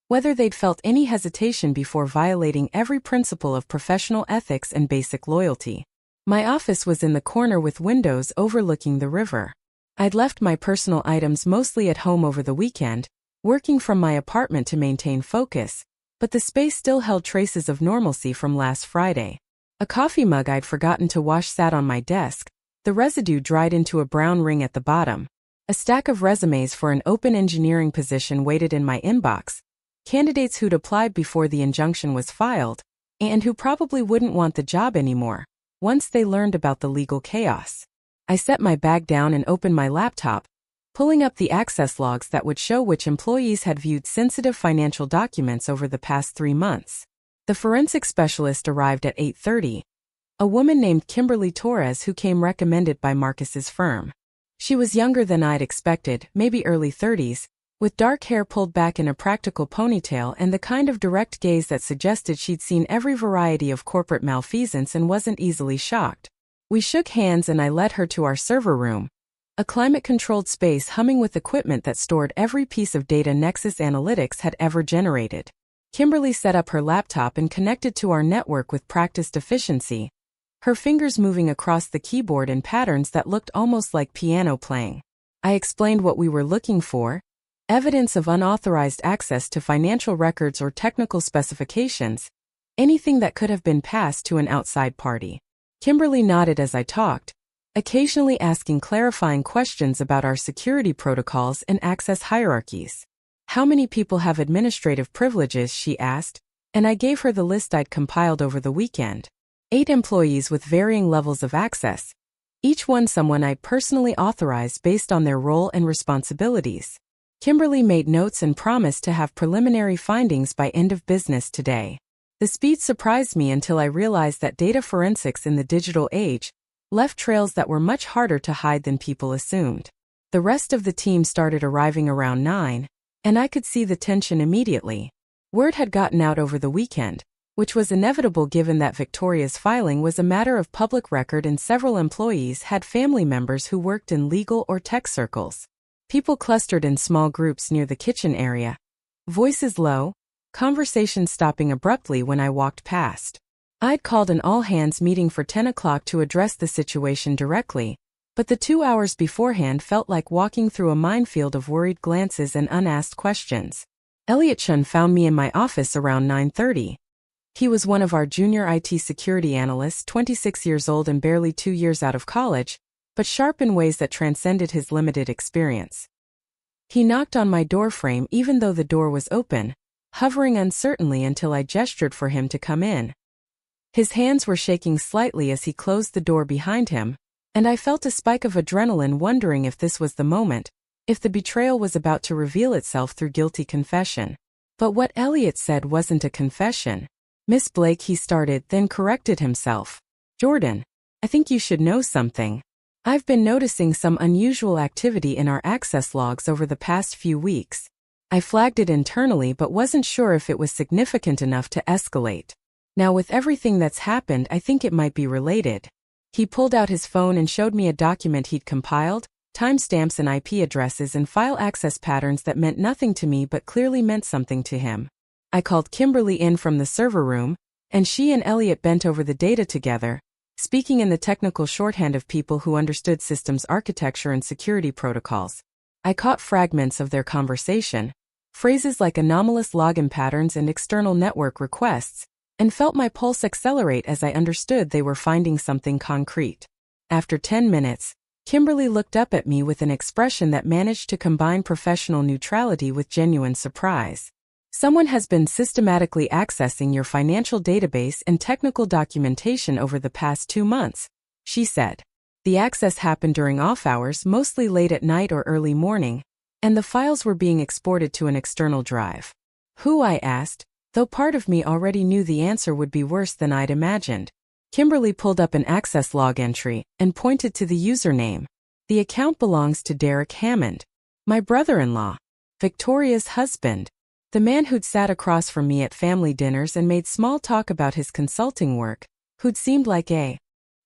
whether they'd felt any hesitation before violating every principle of professional ethics and basic loyalty. My office was in the corner with windows overlooking the river. I'd left my personal items mostly at home over the weekend, working from my apartment to maintain focus, but the space still held traces of normalcy from last Friday. A coffee mug I'd forgotten to wash sat on my desk, the residue dried into a brown ring at the bottom. A stack of resumes for an open engineering position waited in my inbox, candidates who'd applied before the injunction was filed, and who probably wouldn't want the job anymore once they learned about the legal chaos. I set my bag down and opened my laptop, pulling up the access logs that would show which employees had viewed sensitive financial documents over the past 3 months. The forensic specialist arrived at 8:30, a woman named Kimberly Torres who came recommended by Marcus's firm. She was younger than I'd expected, maybe early 30s, with dark hair pulled back in a practical ponytail and the kind of direct gaze that suggested she'd seen every variety of corporate malfeasance and wasn't easily shocked. We shook hands and I led her to our server room, a climate-controlled space humming with equipment that stored every piece of data Nexus Analytics had ever generated. Kimberly set up her laptop and connected to our network with practiced efficiency, her fingers moving across the keyboard in patterns that looked almost like piano playing. I explained what we were looking for: evidence of unauthorized access to financial records or technical specifications, anything that could have been passed to an outside party. Kimberly nodded as I talked, occasionally asking clarifying questions about our security protocols and access hierarchies. How many people have administrative privileges, she asked, and I gave her the list I'd compiled over the weekend. 8 employees with varying levels of access, each one someone I'd personally authorized based on their role and responsibilities. Kimberly made notes and promised to have preliminary findings by end of business today. The speed surprised me until I realized that data forensics in the digital age left trails that were much harder to hide than people assumed. The rest of the team started arriving around 9, and I could see the tension immediately. Word had gotten out over the weekend, which was inevitable given that Victoria's filing was a matter of public record and several employees had family members who worked in legal or tech circles. People clustered in small groups near the kitchen area, voices low, conversation stopping abruptly when I walked past. I'd called an all-hands meeting for 10 o'clock to address the situation directly, but the 2 hours beforehand felt like walking through a minefield of worried glances and unasked questions. Elliot Chun found me in my office around 9:30. He was one of our junior IT security analysts, 26 years old and barely 2 years out of college, but sharp in ways that transcended his limited experience. He knocked on my doorframe even though the door was open, hovering uncertainly until I gestured for him to come in. His hands were shaking slightly as he closed the door behind him, and I felt a spike of adrenaline wondering if this was the moment, if the betrayal was about to reveal itself through guilty confession. But what Elliot said wasn't a confession. Miss Blake, he started, then corrected himself. Jordan, I think you should know something. I've been noticing some unusual activity in our access logs over the past few weeks. I flagged it internally but wasn't sure if it was significant enough to escalate. Now with everything that's happened, I think it might be related. He pulled out his phone and showed me a document he'd compiled, timestamps and IP addresses and file access patterns that meant nothing to me but clearly meant something to him. I called Kimberly in from the server room, and she and Elliot bent over the data together, speaking in the technical shorthand of people who understood systems architecture and security protocols. I caught fragments of their conversation, phrases like anomalous login patterns and external network requests, and felt my pulse accelerate as I understood they were finding something concrete. After 10 minutes, Kimberly looked up at me with an expression that managed to combine professional neutrality with genuine surprise. Someone has been systematically accessing your financial database and technical documentation over the past 2 months, she said. The access happened during off hours, mostly late at night or early morning, and the files were being exported to an external drive. Who? I asked, though part of me already knew the answer would be worse than I'd imagined. Kimberly pulled up an access log entry and pointed to the username. The account belongs to Derek Hammond, my brother-in-law, Victoria's husband, the man who'd sat across from me at family dinners and made small talk about his consulting work, who'd seemed like a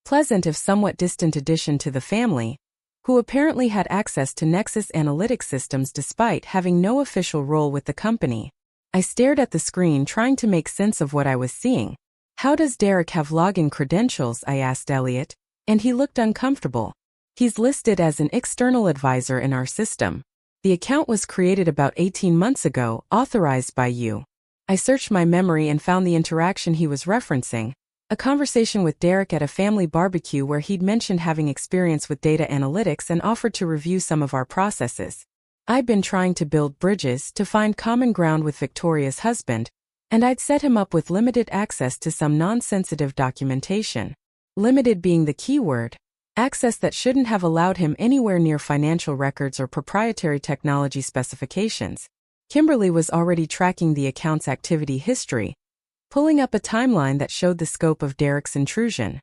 pleasant if somewhat distant addition to the family, who apparently had access to Nexus analytics systems despite having no official role with the company. I stared at the screen trying to make sense of what I was seeing. How does Derek have login credentials? I asked Elliot, and he looked uncomfortable. He's listed as an external advisor in our system. The account was created about 18 months ago, authorized by you. I searched my memory and found the interaction he was referencing, a conversation with Derek at a family barbecue where he'd mentioned having experience with data analytics and offered to review some of our processes. I'd been trying to build bridges to find common ground with Victoria's husband, and I'd set him up with limited access to some non-sensitive documentation. Limited being the key word. Access that shouldn't have allowed him anywhere near financial records or proprietary technology specifications. Kimberly was already tracking the account's activity history, pulling up a timeline that showed the scope of Derek's intrusion.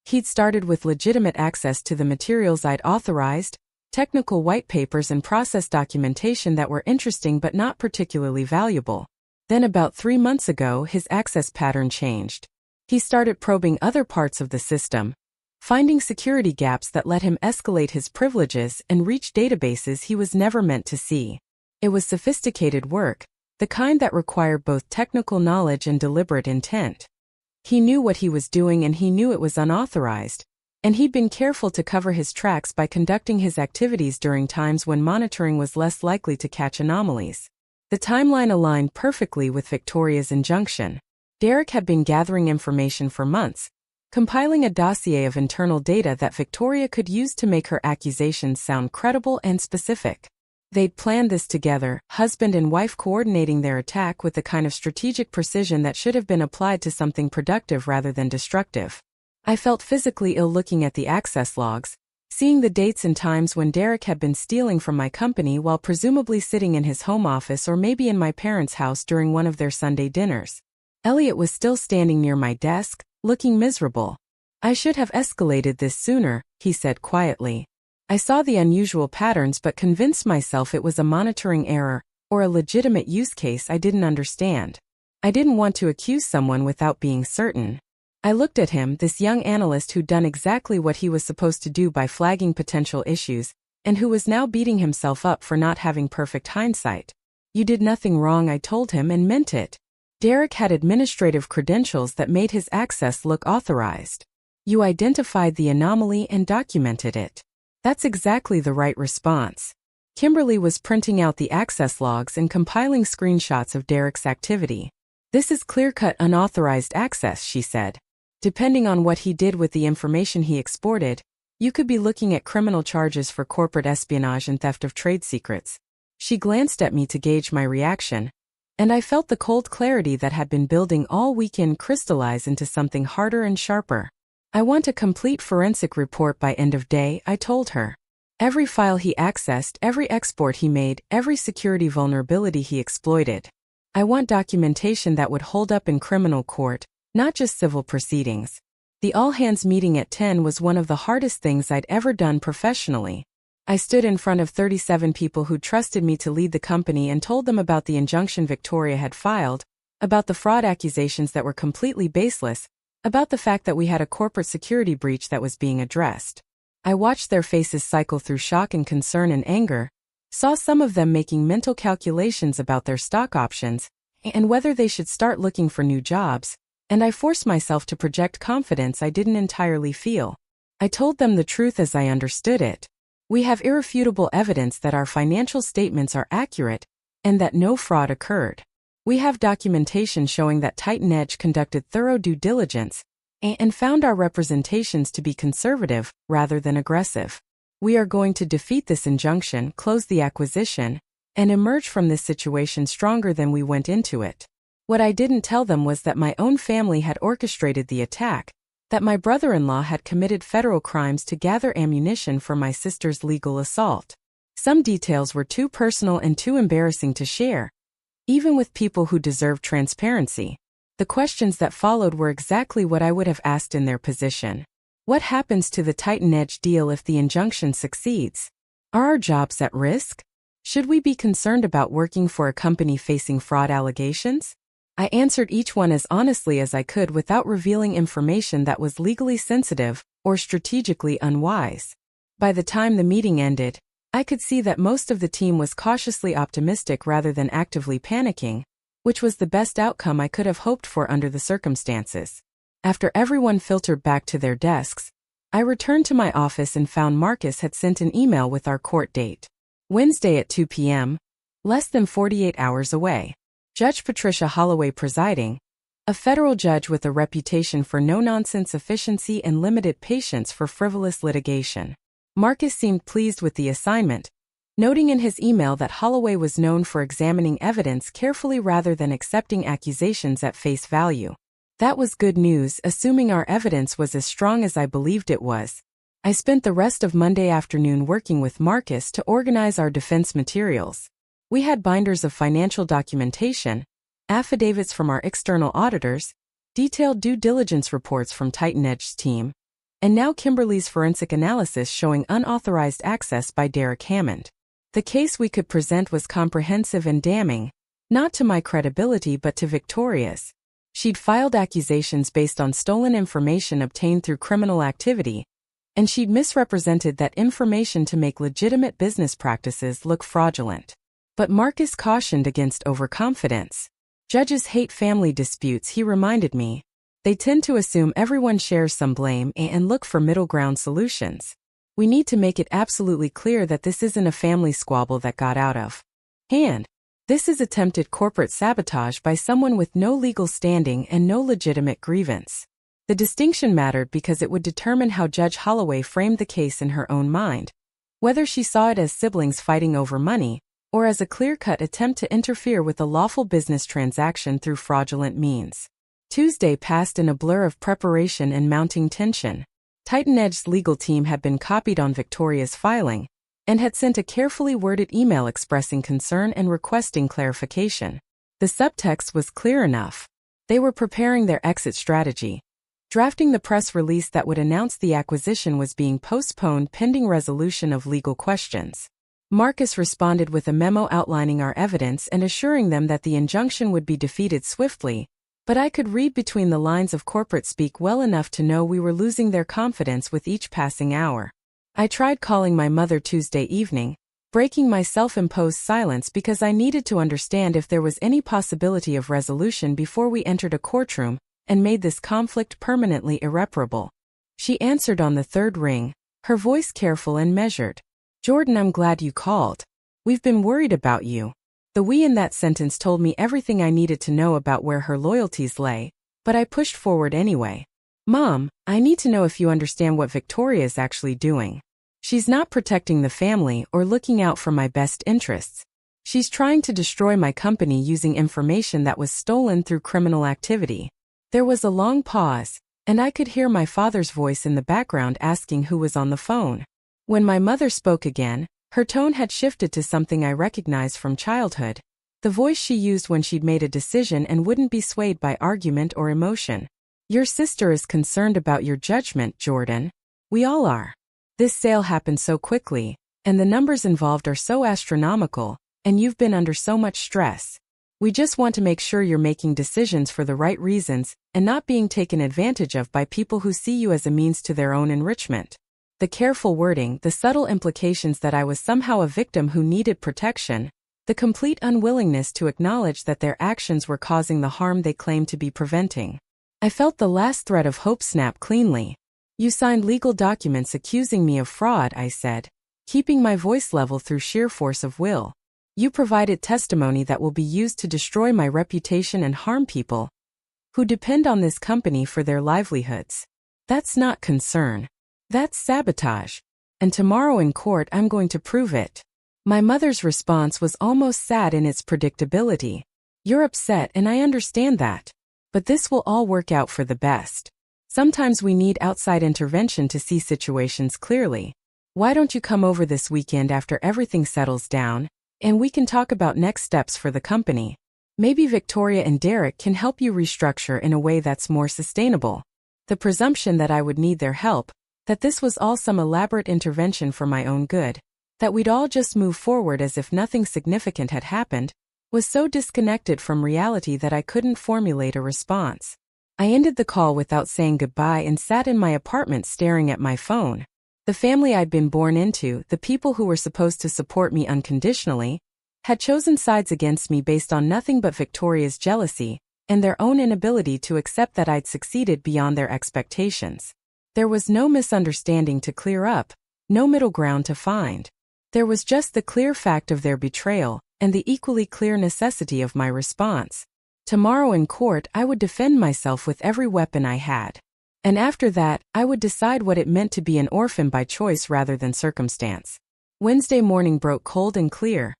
He'd started with legitimate access to the materials I'd authorized, technical white papers and process documentation that were interesting but not particularly valuable. Then about 3 months ago, his access pattern changed. He started probing other parts of the system, finding security gaps that let him escalate his privileges and reach databases he was never meant to see. It was sophisticated work, the kind that required both technical knowledge and deliberate intent. He knew what he was doing and he knew it was unauthorized, and he'd been careful to cover his tracks by conducting his activities during times when monitoring was less likely to catch anomalies. The timeline aligned perfectly with Victoria's injunction. Derek had been gathering information for months, compiling a dossier of internal data that Victoria could use to make her accusations sound credible and specific. They'd planned this together, husband and wife coordinating their attack with the kind of strategic precision that should have been applied to something productive rather than destructive. I felt physically ill looking at the access logs, seeing the dates and times when Derek had been stealing from my company while presumably sitting in his home office or maybe in my parents' house during one of their Sunday dinners. Elliot was still standing near my desk, looking miserable. I should have escalated this sooner, he said quietly. I saw the unusual patterns but convinced myself it was a monitoring error, or a legitimate use case I didn't understand. I didn't want to accuse someone without being certain. I looked at him, this young analyst who'd done exactly what he was supposed to do by flagging potential issues, and who was now beating himself up for not having perfect hindsight. You did nothing wrong, I told him, and meant it. Derek had administrative credentials that made his access look authorized. You identified the anomaly and documented it. That's exactly the right response. Kimberly was printing out the access logs and compiling screenshots of Derek's activity. This is clear-cut unauthorized access, she said. Depending on what he did with the information he exported, you could be looking at criminal charges for corporate espionage and theft of trade secrets. She glanced at me to gauge my reaction, and I felt the cold clarity that had been building all weekend crystallize into something harder and sharper. I want a complete forensic report by end of day, I told her. Every file he accessed, every export he made, every security vulnerability he exploited. I want documentation that would hold up in criminal court, not just civil proceedings. The all-hands meeting at 10 was one of the hardest things I'd ever done professionally. I stood in front of 37 people who trusted me to lead the company and told them about the injunction Victoria had filed, about the fraud accusations that were completely baseless, about the fact that we had a corporate security breach that was being addressed. I watched their faces cycle through shock and concern and anger, saw some of them making mental calculations about their stock options and whether they should start looking for new jobs, and I forced myself to project confidence I didn't entirely feel. I told them the truth as I understood it. We have irrefutable evidence that our financial statements are accurate and that no fraud occurred. We have documentation showing that TitanEdge conducted thorough due diligence and found our representations to be conservative rather than aggressive. We are going to defeat this injunction, close the acquisition, and emerge from this situation stronger than we went into it. What I didn't tell them was that my own family had orchestrated the attack, that my brother-in-law had committed federal crimes to gather ammunition for my sister's legal assault. Some details were too personal and too embarrassing to share, even with people who deserved transparency. The questions that followed were exactly what I would have asked in their position. What happens to the TitanEdge deal if the injunction succeeds? Are our jobs at risk? Should we be concerned about working for a company facing fraud allegations? I answered each one as honestly as I could without revealing information that was legally sensitive or strategically unwise. By the time the meeting ended, I could see that most of the team was cautiously optimistic rather than actively panicking, which was the best outcome I could have hoped for under the circumstances. After everyone filtered back to their desks, I returned to my office and found Marcus had sent an email with our court date. Wednesday at 2 p.m., less than 48 hours away. Judge Patricia Holloway presiding, a federal judge with a reputation for no-nonsense efficiency and limited patience for frivolous litigation. Marcus seemed pleased with the assignment, noting in his email that Holloway was known for examining evidence carefully rather than accepting accusations at face value. That was good news, assuming our evidence was as strong as I believed it was. I spent the rest of Monday afternoon working with Marcus to organize our defense materials. We had binders of financial documentation, affidavits from our external auditors, detailed due diligence reports from TitanEdge's team, and now Kimberly's forensic analysis showing unauthorized access by Derek Hammond. The case we could present was comprehensive and damning, not to my credibility but to Victoria's. She'd filed accusations based on stolen information obtained through criminal activity, and she'd misrepresented that information to make legitimate business practices look fraudulent. But Marcus cautioned against overconfidence. Judges hate family disputes, he reminded me. They tend to assume everyone shares some blame and look for middle ground solutions. We need to make it absolutely clear that this isn't a family squabble that got out of hand. This is attempted corporate sabotage by someone with no legal standing and no legitimate grievance. The distinction mattered because it would determine how Judge Holloway framed the case in her own mind, whether she saw it as siblings fighting over money, or as a clear-cut attempt to interfere with a lawful business transaction through fraudulent means. Tuesday passed in a blur of preparation and mounting tension. TitanEdge's legal team had been copied on Victoria's filing, and had sent a carefully worded email expressing concern and requesting clarification. The subtext was clear enough. They were preparing their exit strategy. Drafting the press release that would announce the acquisition was being postponed pending resolution of legal questions. Marcus responded with a memo outlining our evidence and assuring them that the injunction would be defeated swiftly, but I could read between the lines of corporate speak well enough to know we were losing their confidence with each passing hour. I tried calling my mother Tuesday evening, breaking my self-imposed silence because I needed to understand if there was any possibility of resolution before we entered a courtroom and made this conflict permanently irreparable. She answered on the third ring, her voice careful and measured. "Jordan, I'm glad you called. We've been worried about you." The we in that sentence told me everything I needed to know about where her loyalties lay, but I pushed forward anyway. "Mom, I need to know if you understand what Victoria is actually doing. She's not protecting the family or looking out for my best interests. She's trying to destroy my company using information that was stolen through criminal activity." There was a long pause, and I could hear my father's voice in the background asking who was on the phone. When my mother spoke again, her tone had shifted to something I recognized from childhood. the voice she used when she'd made a decision and wouldn't be swayed by argument or emotion. "Your sister is concerned about your judgment, Jordan. We all are. This sale happened so quickly, and the numbers involved are so astronomical, and you've been under so much stress. We just want to make sure you're making decisions for the right reasons and not being taken advantage of by people who see you as a means to their own enrichment." The careful wording, the subtle implications that I was somehow a victim who needed protection, the complete unwillingness to acknowledge that their actions were causing the harm they claimed to be preventing. I felt the last thread of hope snap cleanly. "You signed legal documents accusing me of fraud," I said, keeping my voice level through sheer force of will. "You provided testimony that will be used to destroy my reputation and harm people who depend on this company for their livelihoods. That's not concern. That's sabotage. And tomorrow in court I'm going to prove it." My mother's response was almost sad in its predictability. "You're upset and I understand that. But this will all work out for the best. Sometimes we need outside intervention to see situations clearly. Why don't you come over this weekend after everything settles down, and we can talk about next steps for the company. Maybe Victoria and Derek can help you restructure in a way that's more sustainable." The presumption that I would need their help, that this was all some elaborate intervention for my own good, that we'd all just move forward as if nothing significant had happened, was so disconnected from reality that I couldn't formulate a response. I ended the call without saying goodbye and sat in my apartment staring at my phone. The family I'd been born into, the people who were supposed to support me unconditionally, had chosen sides against me based on nothing but Victoria's jealousy and their own inability to accept that I'd succeeded beyond their expectations. There was no misunderstanding to clear up, no middle ground to find. There was just the clear fact of their betrayal and the equally clear necessity of my response. Tomorrow in court I would defend myself with every weapon I had. And after that, I would decide what it meant to be an orphan by choice rather than circumstance. Wednesday morning broke cold and clear.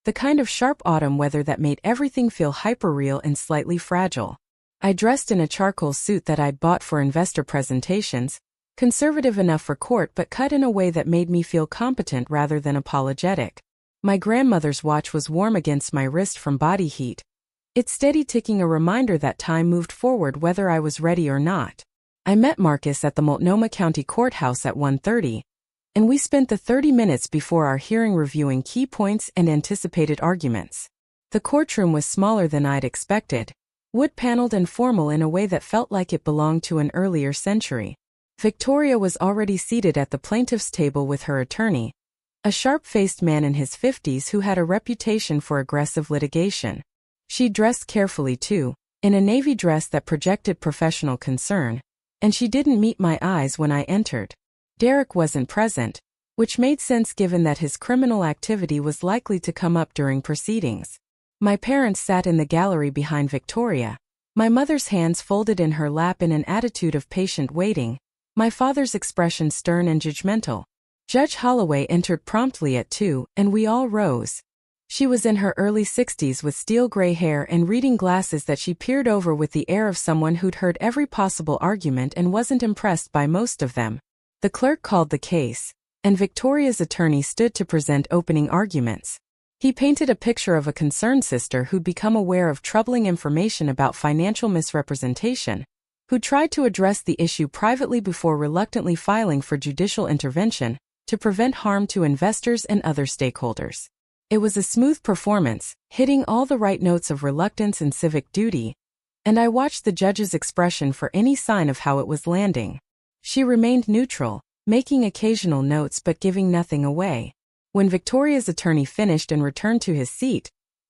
The kind of sharp autumn weather that made everything feel hyperreal and slightly fragile. I dressed in a charcoal suit that I'd bought for investor presentations, conservative enough for court but cut in a way that made me feel competent rather than apologetic. My grandmother's watch was warm against my wrist from body heat, its steady ticking a reminder that time moved forward whether I was ready or not. I met Marcus at the Multnomah County Courthouse at 1:30, and we spent the 30 minutes before our hearing reviewing key points and anticipated arguments. The courtroom was smaller than I'd expected, wood-paneled and formal in a way that felt like it belonged to an earlier century. Victoria was already seated at the plaintiff's table with her attorney, a sharp-faced man in his 50s who had a reputation for aggressive litigation. She dressed carefully too, in a navy dress that projected professional concern, and she didn't meet my eyes when I entered. Derek wasn't present, which made sense given that his criminal activity was likely to come up during proceedings. My parents sat in the gallery behind Victoria, my mother's hands folded in her lap in an attitude of patient waiting, my father's expression stern and judgmental. Judge Holloway entered promptly at 2, and we all rose. She was in her early 60s with steel gray hair and reading glasses that she peered over with the air of someone who'd heard every possible argument and wasn't impressed by most of them. The clerk called the case, and Victoria's attorney stood to present opening arguments. He painted a picture of a concerned sister who'd become aware of troubling information about financial misrepresentation, who tried to address the issue privately before reluctantly filing for judicial intervention to prevent harm to investors and other stakeholders. It was a smooth performance, hitting all the right notes of reluctance and civic duty, and I watched the judge's expression for any sign of how it was landing. She remained neutral, making occasional notes but giving nothing away. When Victoria's attorney finished and returned to his seat,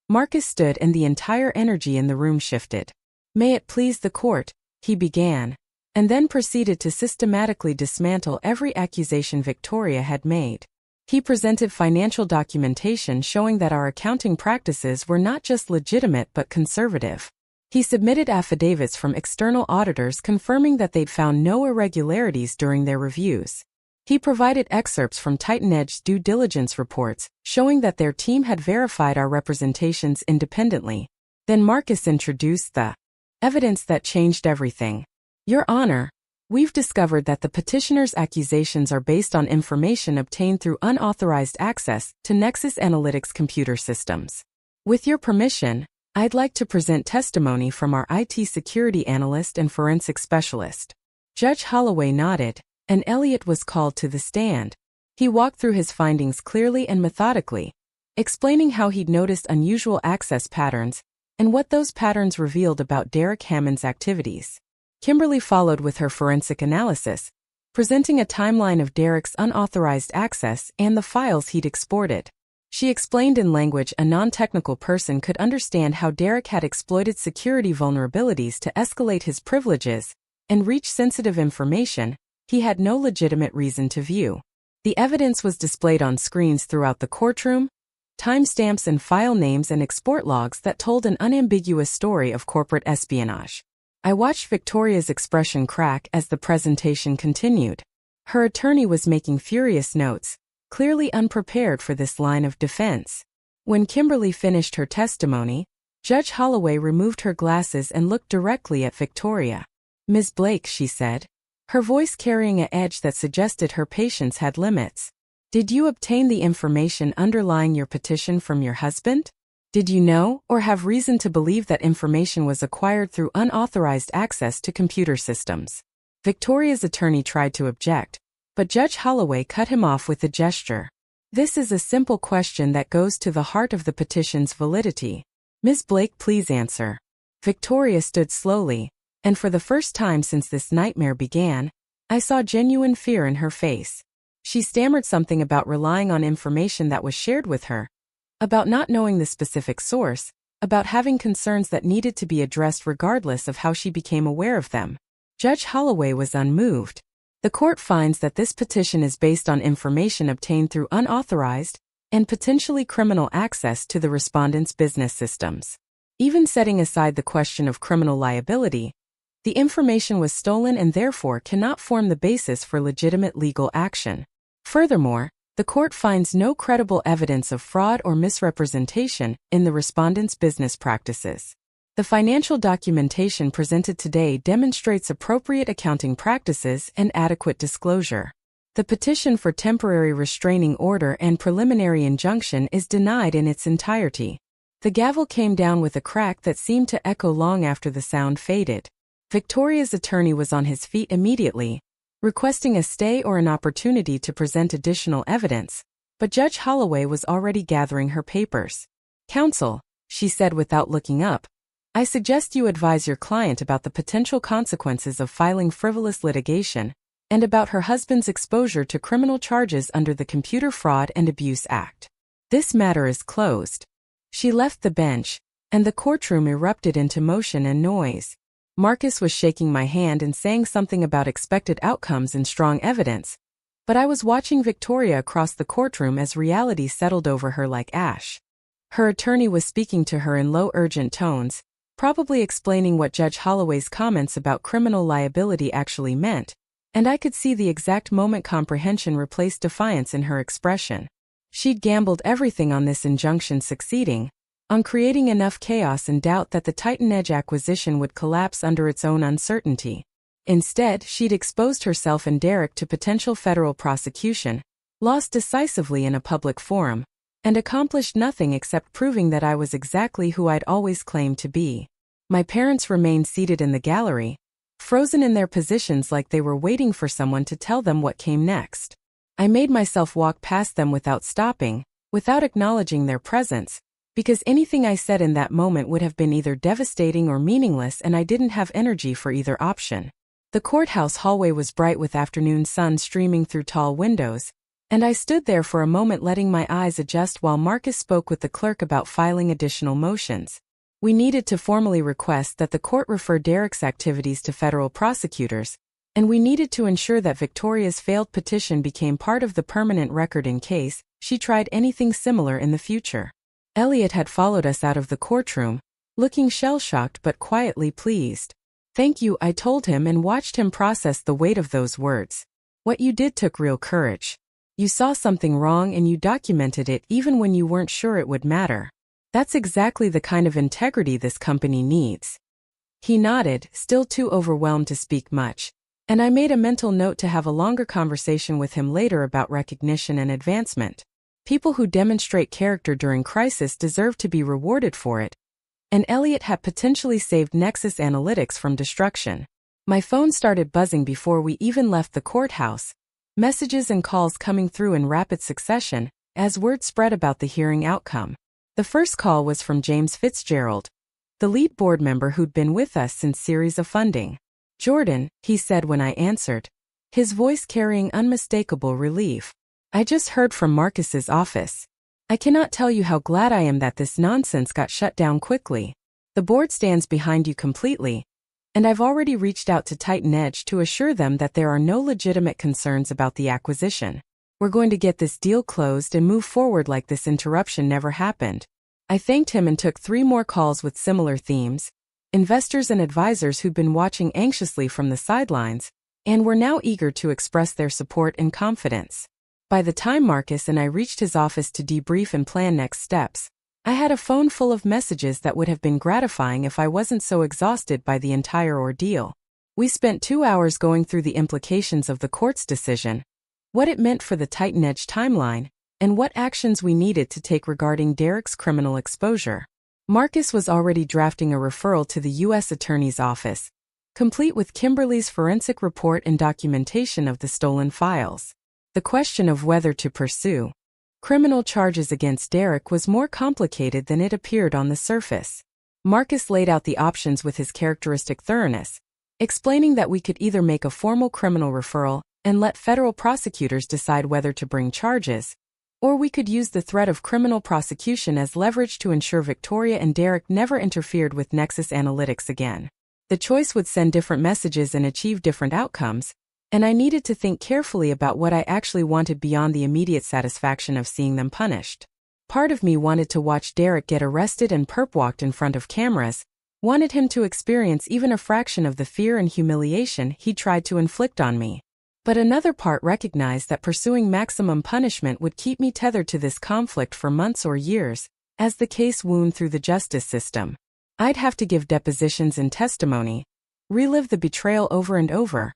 Marcus stood and the entire energy in the room shifted. "May it please the court," he began, and then proceeded to systematically dismantle every accusation Victoria had made. He presented financial documentation showing that our accounting practices were not just legitimate but conservative. He submitted affidavits from external auditors confirming that they'd found no irregularities during their reviews. He provided excerpts from TitanEdge's due diligence reports showing that their team had verified our representations independently. Then Marcus introduced the evidence that changed everything. "Your Honor, we've discovered that the petitioner's accusations are based on information obtained through unauthorized access to Nexus Analytics computer systems. With your permission, I'd like to present testimony from our IT security analyst and forensic specialist. Judge Holloway nodded, and Elliot was called to the stand. He walked through his findings clearly and methodically, explaining how he'd noticed unusual access patterns and what those patterns revealed about Derek Hammond's activities. Kimberly followed with her forensic analysis, presenting a timeline of Derek's unauthorized access and the files he'd exported. She explained in language a non-technical person could understand how Derek had exploited security vulnerabilities to escalate his privileges and reach sensitive information he had no legitimate reason to view. The evidence was displayed on screens throughout the courtroom, timestamps and file names and export logs that told an unambiguous story of corporate espionage. I watched Victoria's expression crack as the presentation continued. Her attorney was making furious notes, clearly unprepared for this line of defense. When Kimberly finished her testimony, Judge Holloway removed her glasses and looked directly at Victoria. "Ms. Blake," she said, her voice carrying an edge that suggested her patience had limits. "Did you obtain the information underlying your petition from your husband? Did you know or have reason to believe that information was acquired through unauthorized access to computer systems?" Victoria's attorney tried to object, but Judge Holloway cut him off with a gesture. "This is a simple question that goes to the heart of the petition's validity. Ms. Blake, please answer." Victoria stood slowly, and for the first time since this nightmare began, I saw genuine fear in her face. She stammered something about relying on information that was shared with her, about not knowing the specific source, about having concerns that needed to be addressed regardless of how she became aware of them. Judge Holloway was unmoved. "The court finds that this petition is based on information obtained through unauthorized and potentially criminal access to the respondent's business systems. Even setting aside the question of criminal liability, the information was stolen and therefore cannot form the basis for legitimate legal action. Furthermore, the court finds no credible evidence of fraud or misrepresentation in the respondent's business practices. The financial documentation presented today demonstrates appropriate accounting practices and adequate disclosure. The petition for temporary restraining order and preliminary injunction is denied in its entirety." The gavel came down with a crack that seemed to echo long after the sound faded. Victoria's attorney was on his feet immediately, requesting a stay or an opportunity to present additional evidence, but Judge Holloway was already gathering her papers. "Counsel," she said without looking up, "I suggest you advise your client about the potential consequences of filing frivolous litigation and about her husband's exposure to criminal charges under the Computer Fraud and Abuse Act. This matter is closed." She left the bench, and the courtroom erupted into motion and noise. Marcus was shaking my hand and saying something about expected outcomes and strong evidence, but I was watching Victoria across the courtroom as reality settled over her like ash. Her attorney was speaking to her in low, urgent tones, probably explaining what Judge Holloway's comments about criminal liability actually meant, and I could see the exact moment comprehension replaced defiance in her expression. She'd gambled everything on this injunction succeeding, on creating enough chaos and doubt that the TitanEdge acquisition would collapse under its own uncertainty. Instead, she'd exposed herself and Derek to potential federal prosecution, lost decisively in a public forum, and accomplished nothing except proving that I was exactly who I'd always claimed to be. My parents remained seated in the gallery, frozen in their positions like they were waiting for someone to tell them what came next. I made myself walk past them without stopping, without acknowledging their presence, because anything I said in that moment would have been either devastating or meaningless, and I didn't have energy for either option. The courthouse hallway was bright with afternoon sun streaming through tall windows, and I stood there for a moment letting my eyes adjust while Marcus spoke with the clerk about filing additional motions. We needed to formally request that the court refer Derek's activities to federal prosecutors, and we needed to ensure that Victoria's failed petition became part of the permanent record in case she tried anything similar in the future. Elliot had followed us out of the courtroom, looking shell-shocked but quietly pleased. "Thank you," I told him and watched him process the weight of those words. "What you did took real courage. You saw something wrong and you documented it even when you weren't sure it would matter. That's exactly the kind of integrity this company needs." He nodded, still too overwhelmed to speak much, and I made a mental note to have a longer conversation with him later about recognition and advancement. People who demonstrate character during crisis deserve to be rewarded for it. And Elliot had potentially saved Nexus Analytics from destruction. My phone started buzzing before we even left the courthouse, messages and calls coming through in rapid succession as word spread about the hearing outcome. The first call was from James Fitzgerald, the lead board member who'd been with us since series of funding. "Jordan," he said when I answered, his voice carrying unmistakable relief. "I just heard from Marcus's office. I cannot tell you how glad I am that this nonsense got shut down quickly. The board stands behind you completely, and I've already reached out to TitanEdge to assure them that there are no legitimate concerns about the acquisition. We're going to get this deal closed and move forward like this interruption never happened." I thanked him and took 3 more calls with similar themes. Investors and advisors who'd been watching anxiously from the sidelines and were now eager to express their support and confidence. By the time Marcus and I reached his office to debrief and plan next steps, I had a phone full of messages that would have been gratifying if I wasn't so exhausted by the entire ordeal. We spent 2 hours going through the implications of the court's decision, what it meant for the TitanEdge timeline, and what actions we needed to take regarding Derek's criminal exposure. Marcus was already drafting a referral to the U.S. Attorney's Office, complete with Kimberly's forensic report and documentation of the stolen files. The question of whether to pursue criminal charges against Derek was more complicated than it appeared on the surface. Marcus laid out the options with his characteristic thoroughness, explaining that we could either make a formal criminal referral and let federal prosecutors decide whether to bring charges, or we could use the threat of criminal prosecution as leverage to ensure Victoria and Derek never interfered with Nexus Analytics again. The choice would send different messages and achieve different outcomes, and I needed to think carefully about what I actually wanted beyond the immediate satisfaction of seeing them punished. Part of me wanted to watch Derek get arrested and perp-walked in front of cameras, wanted him to experience even a fraction of the fear and humiliation he tried to inflict on me. But another part recognized that pursuing maximum punishment would keep me tethered to this conflict for months or years, as the case wound through the justice system. I'd have to give depositions and testimony, relive the betrayal over and over,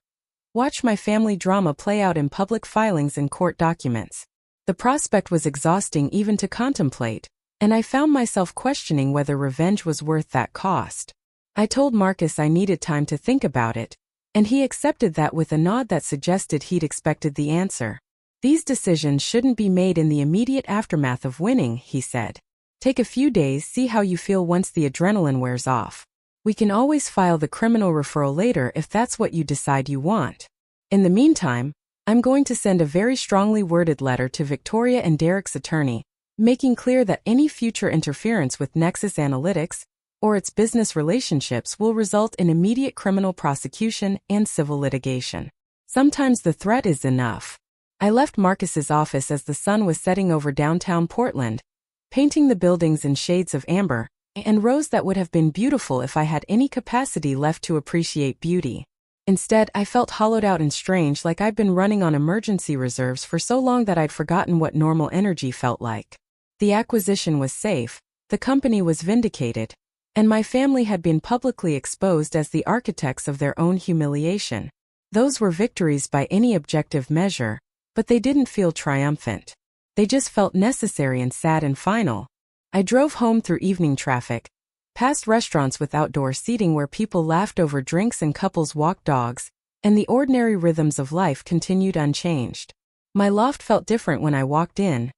watch my family drama play out in public filings and court documents. The prospect was exhausting even to contemplate, and I found myself questioning whether revenge was worth that cost. I told Marcus I needed time to think about it, and he accepted that with a nod that suggested he'd expected the answer. "These decisions shouldn't be made in the immediate aftermath of winning," he said. "Take a few days, see how you feel once the adrenaline wears off. We can always file the criminal referral later if that's what you decide you want. In the meantime, I'm going to send a very strongly worded letter to Victoria and Derek's attorney, making clear that any future interference with Nexus Analytics or its business relationships will result in immediate criminal prosecution and civil litigation. Sometimes the threat is enough." I left Marcus's office as the sun was setting over downtown Portland, painting the buildings in shades of amber and rose that would have been beautiful if I had any capacity left to appreciate beauty. Instead, I felt hollowed out and strange, like I'd been running on emergency reserves for so long that I'd forgotten what normal energy felt like. The acquisition was safe, the company was vindicated, and my family had been publicly exposed as the architects of their own humiliation. Those were victories by any objective measure, but they didn't feel triumphant. They just felt necessary and sad and final. I drove home through evening traffic, past restaurants with outdoor seating where people laughed over drinks and couples walked dogs, and the ordinary rhythms of life continued unchanged. My loft felt different when I walked in,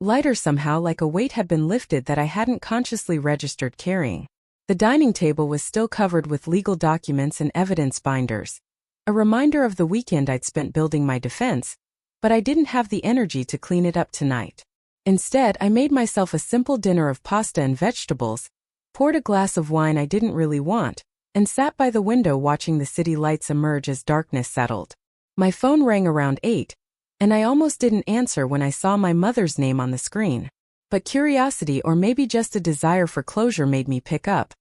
lighter somehow, like a weight had been lifted that I hadn't consciously registered carrying. The dining table was still covered with legal documents and evidence binders, a reminder of the weekend I'd spent building my defense, but I didn't have the energy to clean it up tonight. Instead, I made myself a simple dinner of pasta and vegetables, poured a glass of wine I didn't really want, and sat by the window watching the city lights emerge as darkness settled. My phone rang around 8, and I almost didn't answer when I saw my mother's name on the screen. But curiosity, or maybe just a desire for closure, made me pick up,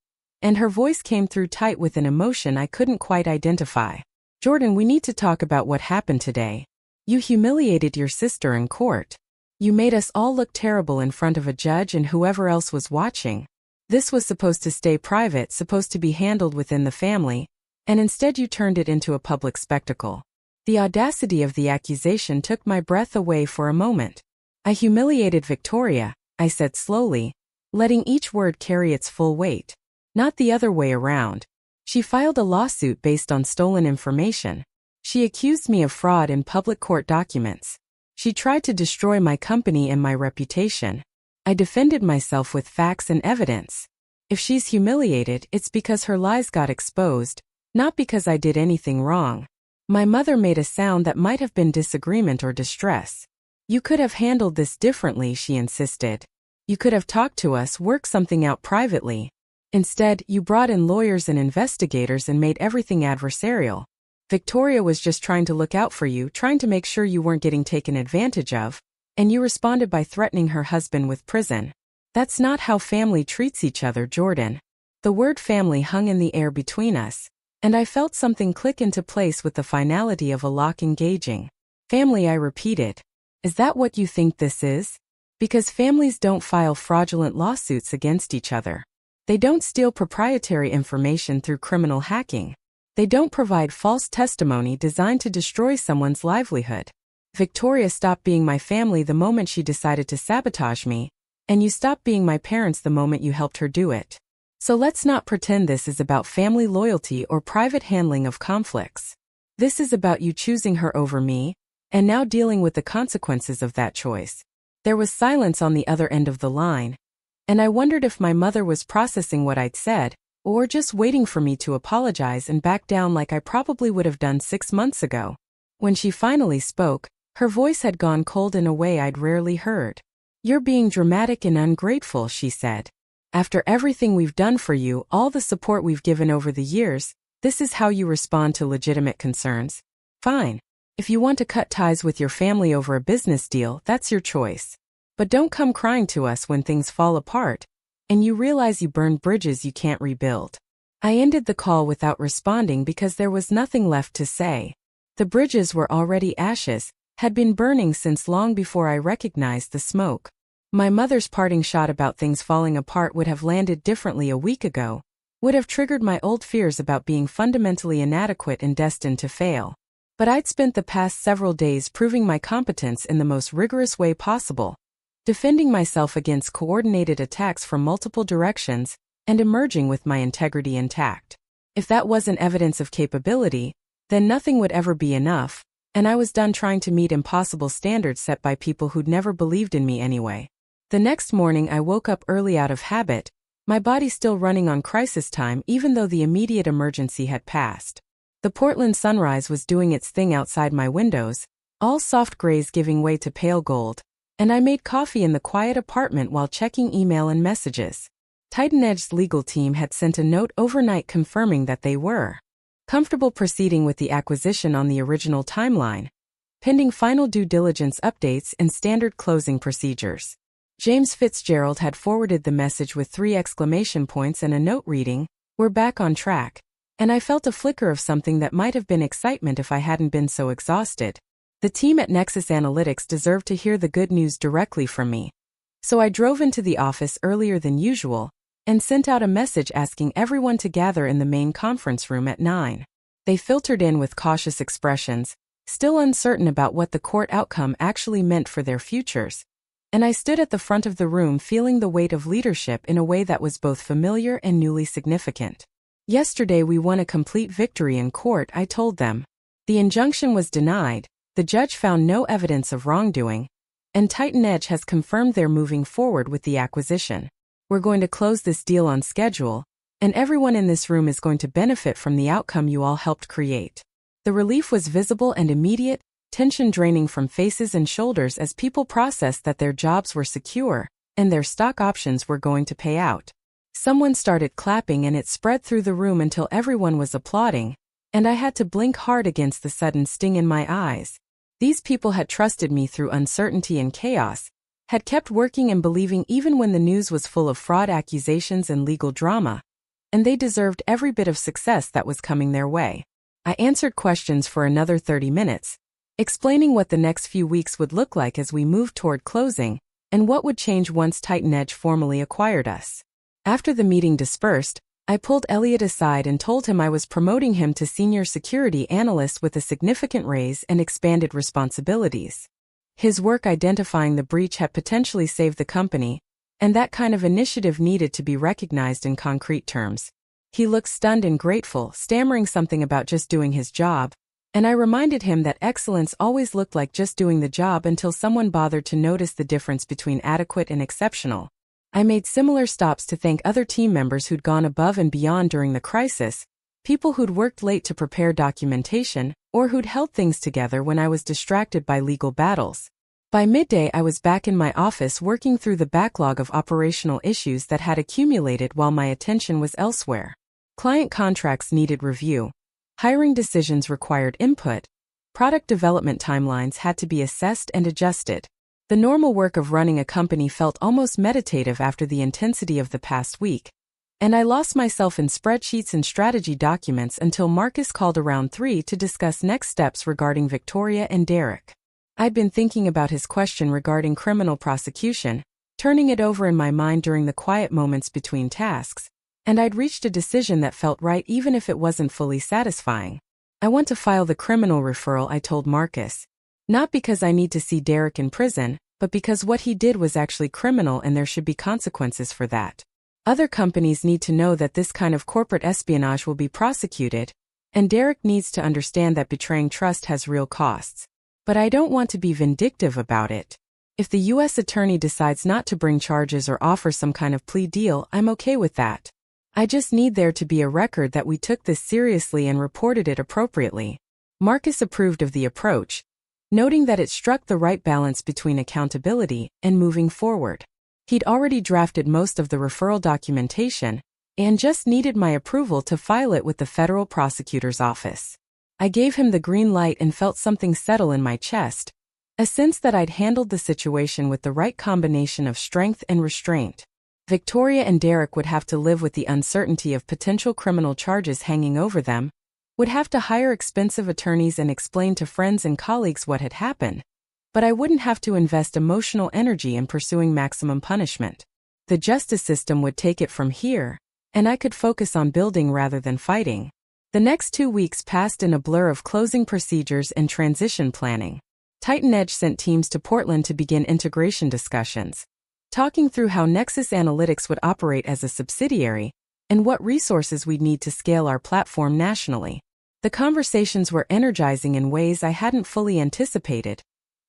and her voice came through tight with an emotion I couldn't quite identify. "Jordan, we need to talk about what happened today. You humiliated your sister in court. You made us all look terrible in front of a judge and whoever else was watching. This was supposed to stay private, supposed to be handled within the family, and instead you turned it into a public spectacle." The audacity of the accusation took my breath away for a moment. I humiliated Victoria, I said slowly, letting each word carry its full weight. Not the other way around. She filed a lawsuit based on stolen information. She accused me of fraud in public court documents. She tried to destroy my company and my reputation. I defended myself with facts and evidence. If she's humiliated, it's because her lies got exposed, not because I did anything wrong. My mother made a sound that might have been disagreement or distress. You could have handled this differently, she insisted. You could have talked to us, worked something out privately. Instead, you brought in lawyers and investigators and made everything adversarial. Victoria was just trying to look out for you, trying to make sure you weren't getting taken advantage of, and you responded by threatening her husband with prison. That's not how family treats each other, Jordan. The word family hung in the air between us, and I felt something click into place with the finality of a lock engaging. Family, I repeated. Is that what you think this is? Because families don't file fraudulent lawsuits against each other. They don't steal proprietary information through criminal hacking. They don't provide false testimony designed to destroy someone's livelihood. Victoria stopped being my family the moment she decided to sabotage me, and you stopped being my parents the moment you helped her do it. So let's not pretend this is about family loyalty or private handling of conflicts. This is about you choosing her over me, and now dealing with the consequences of that choice. There was silence on the other end of the line, and I wondered if my mother was processing what I'd said, or just waiting for me to apologize and back down like I probably would have done 6 months ago. When she finally spoke, her voice had gone cold in a way I'd rarely heard. You're being dramatic and ungrateful, she said. After everything we've done for you, all the support we've given over the years, this is how you respond to legitimate concerns? Fine. If you want to cut ties with your family over a business deal, that's your choice. But don't come crying to us when things fall apart, and you realize you burned bridges you can't rebuild. I ended the call without responding because there was nothing left to say. The bridges were already ashes, had been burning since long before I recognized the smoke. My mother's parting shot about things falling apart would have landed differently a week ago, would have triggered my old fears about being fundamentally inadequate and destined to fail. But I'd spent the past several days proving my competence in the most rigorous way possible, defending myself against coordinated attacks from multiple directions, and emerging with my integrity intact. If that wasn't evidence of capability, then nothing would ever be enough, and I was done trying to meet impossible standards set by people who'd never believed in me anyway. The next morning I woke up early out of habit, my body still running on crisis time even though the immediate emergency had passed. The Portland sunrise was doing its thing outside my windows, all soft grays giving way to pale gold, and I made coffee in the quiet apartment while checking email and messages. TitanEdge's legal team had sent a note overnight confirming that they were comfortable proceeding with the acquisition on the original timeline, pending final due diligence updates and standard closing procedures. James Fitzgerald had forwarded the message with 3 exclamation points and a note reading, "We're back on track." And I felt a flicker of something that might have been excitement if I hadn't been so exhausted. The team at Nexus Analytics deserved to hear the good news directly from me. So I drove into the office earlier than usual, and sent out a message asking everyone to gather in the main conference room at 9. They filtered in with cautious expressions, still uncertain about what the court outcome actually meant for their futures. And I stood at the front of the room feeling the weight of leadership in a way that was both familiar and newly significant. Yesterday we won a complete victory in court, I told them. The injunction was denied, the judge found no evidence of wrongdoing, and TitanEdge has confirmed they're moving forward with the acquisition. We're going to close this deal on schedule, and everyone in this room is going to benefit from the outcome you all helped create. The relief was visible and immediate, tension draining from faces and shoulders as people processed that their jobs were secure, and their stock options were going to pay out. Someone started clapping and it spread through the room until everyone was applauding, and I had to blink hard against the sudden sting in my eyes. These people had trusted me through uncertainty and chaos, had kept working and believing even when the news was full of fraud accusations and legal drama, and they deserved every bit of success that was coming their way. I answered questions for another 30 minutes, explaining what the next few weeks would look like as we moved toward closing, and what would change once TitanEdge formally acquired us. After the meeting dispersed, I pulled Elliot aside and told him I was promoting him to senior security analyst with a significant raise and expanded responsibilities. His work identifying the breach had potentially saved the company, and that kind of initiative needed to be recognized in concrete terms. He looked stunned and grateful, stammering something about just doing his job, and I reminded him that excellence always looked like just doing the job until someone bothered to notice the difference between adequate and exceptional. I made similar stops to thank other team members who'd gone above and beyond during the crisis, people who'd worked late to prepare documentation, or who'd held things together when I was distracted by legal battles. By midday, I was back in my office working through the backlog of operational issues that had accumulated while my attention was elsewhere. Client contracts needed review. Hiring decisions required input. Product development timelines had to be assessed and adjusted. The normal work of running a company felt almost meditative after the intensity of the past week, and I lost myself in spreadsheets and strategy documents until Marcus called around 3 to discuss next steps regarding Victoria and Derek. I'd been thinking about his question regarding criminal prosecution, turning it over in my mind during the quiet moments between tasks, and I'd reached a decision that felt right even if it wasn't fully satisfying. I want to file the criminal referral, I told Marcus. Not because I need to see Derek in prison, but because what he did was actually criminal and there should be consequences for that. Other companies need to know that this kind of corporate espionage will be prosecuted, and Derek needs to understand that betraying trust has real costs. But I don't want to be vindictive about it. If the U.S. attorney decides not to bring charges or offer some kind of plea deal, I'm okay with that. I just need there to be a record that we took this seriously and reported it appropriately. Marcus approved of the approach, noting that it struck the right balance between accountability and moving forward. He'd already drafted most of the referral documentation and just needed my approval to file it with the federal prosecutor's office. I gave him the green light and felt something settle in my chest, a sense that I'd handled the situation with the right combination of strength and restraint. Victoria and Derek would have to live with the uncertainty of potential criminal charges hanging over them, would have to hire expensive attorneys and explain to friends and colleagues what had happened. But I wouldn't have to invest emotional energy in pursuing maximum punishment. The justice system would take it from here, and I could focus on building rather than fighting. The next 2 weeks passed in a blur of closing procedures and transition planning. TitanEdge sent teams to Portland to begin integration discussions, talking through how Nexus Analytics would operate as a subsidiary, and what resources we'd need to scale our platform nationally. The conversations were energizing in ways I hadn't fully anticipated,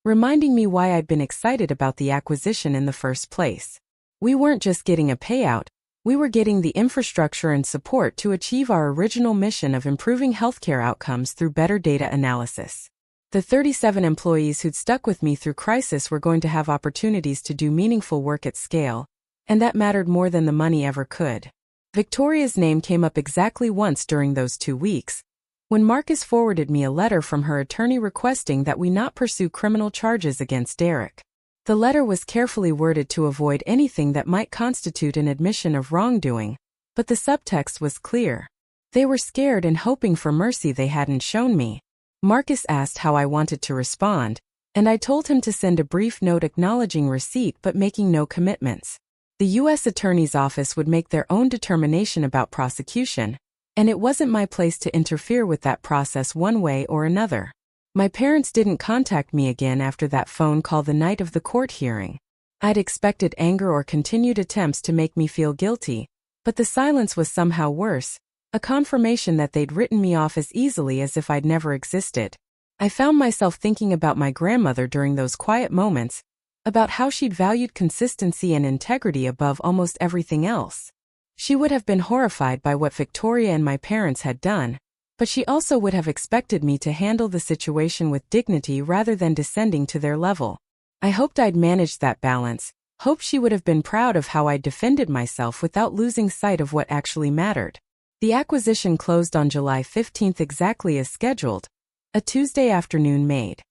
reminding me why I'd been excited about the acquisition in the first place. We weren't just getting a payout, we were getting the infrastructure and support to achieve our original mission of improving healthcare outcomes through better data analysis. The 37 employees who'd stuck with me through crisis were going to have opportunities to do meaningful work at scale, and that mattered more than the money ever could. Victoria's name came up exactly once during those 2 weeks, when Marcus forwarded me a letter from her attorney requesting that we not pursue criminal charges against Derek. The letter was carefully worded to avoid anything that might constitute an admission of wrongdoing, but the subtext was clear. They were scared and hoping for mercy they hadn't shown me. Marcus asked how I wanted to respond, and I told him to send a brief note acknowledging receipt but making no commitments. The U.S. Attorney's Office would make their own determination about prosecution, and it wasn't my place to interfere with that process one way or another. My parents didn't contact me again after that phone call the night of the court hearing. I'd expected anger or continued attempts to make me feel guilty, but the silence was somehow worse, a confirmation that they'd written me off as easily as if I'd never existed. I found myself thinking about my grandmother during those quiet moments, about how she'd valued consistency and integrity above almost everything else. She would have been horrified by what Victoria and my parents had done, but she also would have expected me to handle the situation with dignity rather than descending to their level. I hoped I'd managed that balance, hoped she would have been proud of how I'd defended myself without losing sight of what actually mattered. The acquisition closed on July 15th exactly as scheduled, a Tuesday afternoon made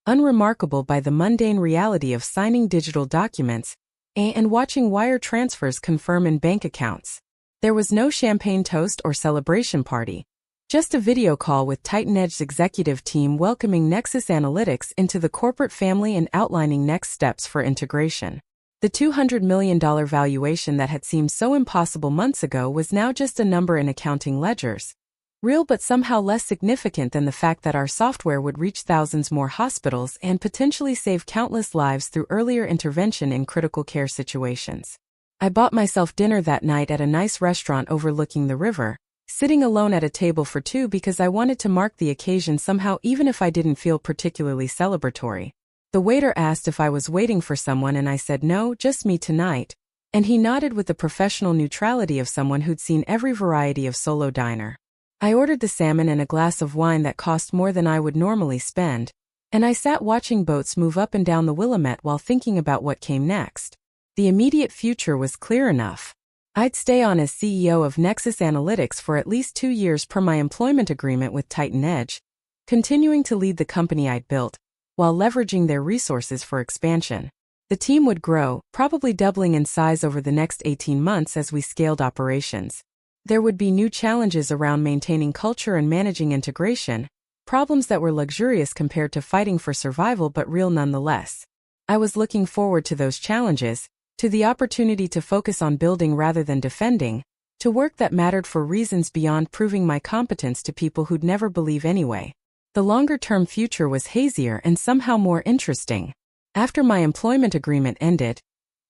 unremarkable by the mundane reality of signing digital documents and watching wire transfers confirm in bank accounts. There was no champagne toast or celebration party, just a video call with TitanEdge's executive team welcoming Nexus Analytics into the corporate family and outlining next steps for integration. The $200 million valuation that had seemed so impossible months ago was now just a number in accounting ledgers. Real but somehow less significant than the fact that our software would reach thousands more hospitals and potentially save countless lives through earlier intervention in critical care situations. I bought myself dinner that night at a nice restaurant overlooking the river, sitting alone at a table for two because I wanted to mark the occasion somehow even if I didn't feel particularly celebratory. The waiter asked if I was waiting for someone and I said no, just me tonight, and he nodded with the professional neutrality of someone who'd seen every variety of solo diner. I ordered the salmon and a glass of wine that cost more than I would normally spend, and I sat watching boats move up and down the Willamette while thinking about what came next. The immediate future was clear enough. I'd stay on as CEO of Nexus Analytics for at least 2 years per my employment agreement with TitanEdge, continuing to lead the company I'd built, while leveraging their resources for expansion. The team would grow, probably doubling in size over the next 18 months as we scaled operations. There would be new challenges around maintaining culture and managing integration, problems that were luxurious compared to fighting for survival but real nonetheless. I was looking forward to those challenges, to the opportunity to focus on building rather than defending, to work that mattered for reasons beyond proving my competence to people who'd never believe anyway. The longer-term future was hazier and somehow more interesting. After my employment agreement ended,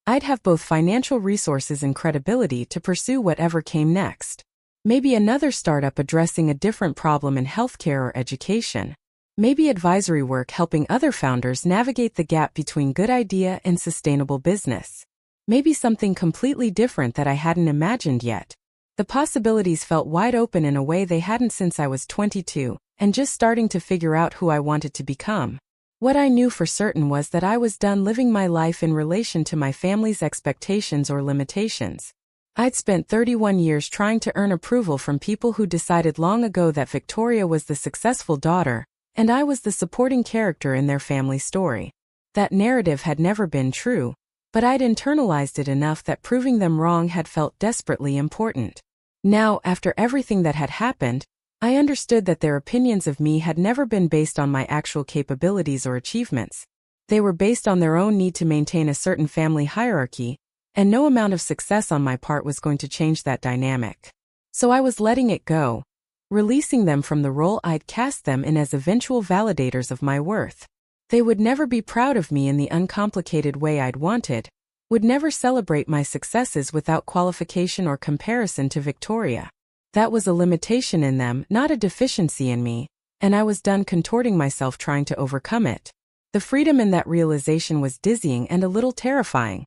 I'd have both financial resources and credibility to pursue whatever came next. Maybe another startup addressing a different problem in healthcare or education. Maybe advisory work helping other founders navigate the gap between good idea and sustainable business. Maybe something completely different that I hadn't imagined yet. The possibilities felt wide open in a way they hadn't since I was 22, and just starting to figure out who I wanted to become. What I knew for certain was that I was done living my life in relation to my family's expectations or limitations. I'd spent 31 years trying to earn approval from people who decided long ago that Victoria was the successful daughter, and I was the supporting character in their family story. That narrative had never been true, but I'd internalized it enough that proving them wrong had felt desperately important. Now, after everything that had happened, I understood that their opinions of me had never been based on my actual capabilities or achievements. They were based on their own need to maintain a certain family hierarchy, and no amount of success on my part was going to change that dynamic. So I was letting it go, releasing them from the role I'd cast them in as eventual validators of my worth. They would never be proud of me in the uncomplicated way I'd wanted, would never celebrate my successes without qualification or comparison to Victoria. That was a limitation in them, not a deficiency in me, and I was done contorting myself trying to overcome it. The freedom in that realization was dizzying and a little terrifying.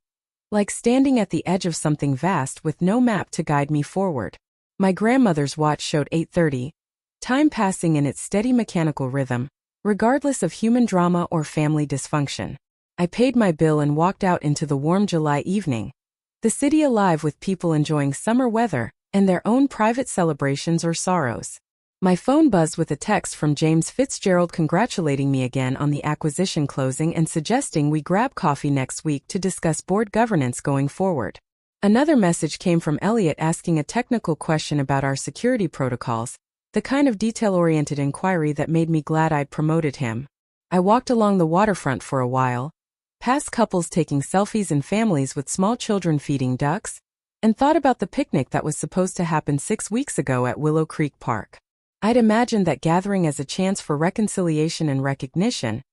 Like standing at the edge of something vast with no map to guide me forward. My grandmother's watch showed 8:30, time passing in its steady mechanical rhythm, regardless of human drama or family dysfunction. I paid my bill and walked out into the warm July evening. The city alive with people enjoying summer weather, and their own private celebrations or sorrows. My phone buzzed with a text from James Fitzgerald congratulating me again on the acquisition closing and suggesting we grab coffee next week to discuss board governance going forward. Another message came from Elliot asking a technical question about our security protocols, the kind of detail-oriented inquiry that made me glad I'd promoted him. I walked along the waterfront for a while, past couples taking selfies and families with small children feeding ducks, and thought about the picnic that was supposed to happen 6 weeks ago at Willow Creek Park. I'd imagined that gathering as a chance for reconciliation and recognition,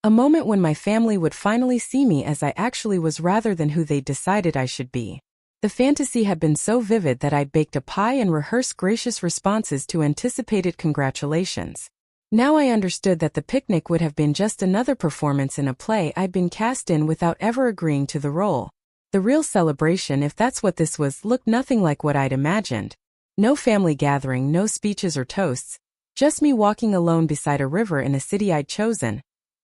a moment when my family would finally see me as I actually was rather than who they'd decided I should be. The fantasy had been so vivid that I'd baked a pie and rehearsed gracious responses to anticipated congratulations. Now I understood that the picnic would have been just another performance in a play I'd been cast in without ever agreeing to the role. The real celebration, if that's what this was, looked nothing like what I'd imagined. No family gathering, no speeches or toasts, just me walking alone beside a river in a city I'd chosen,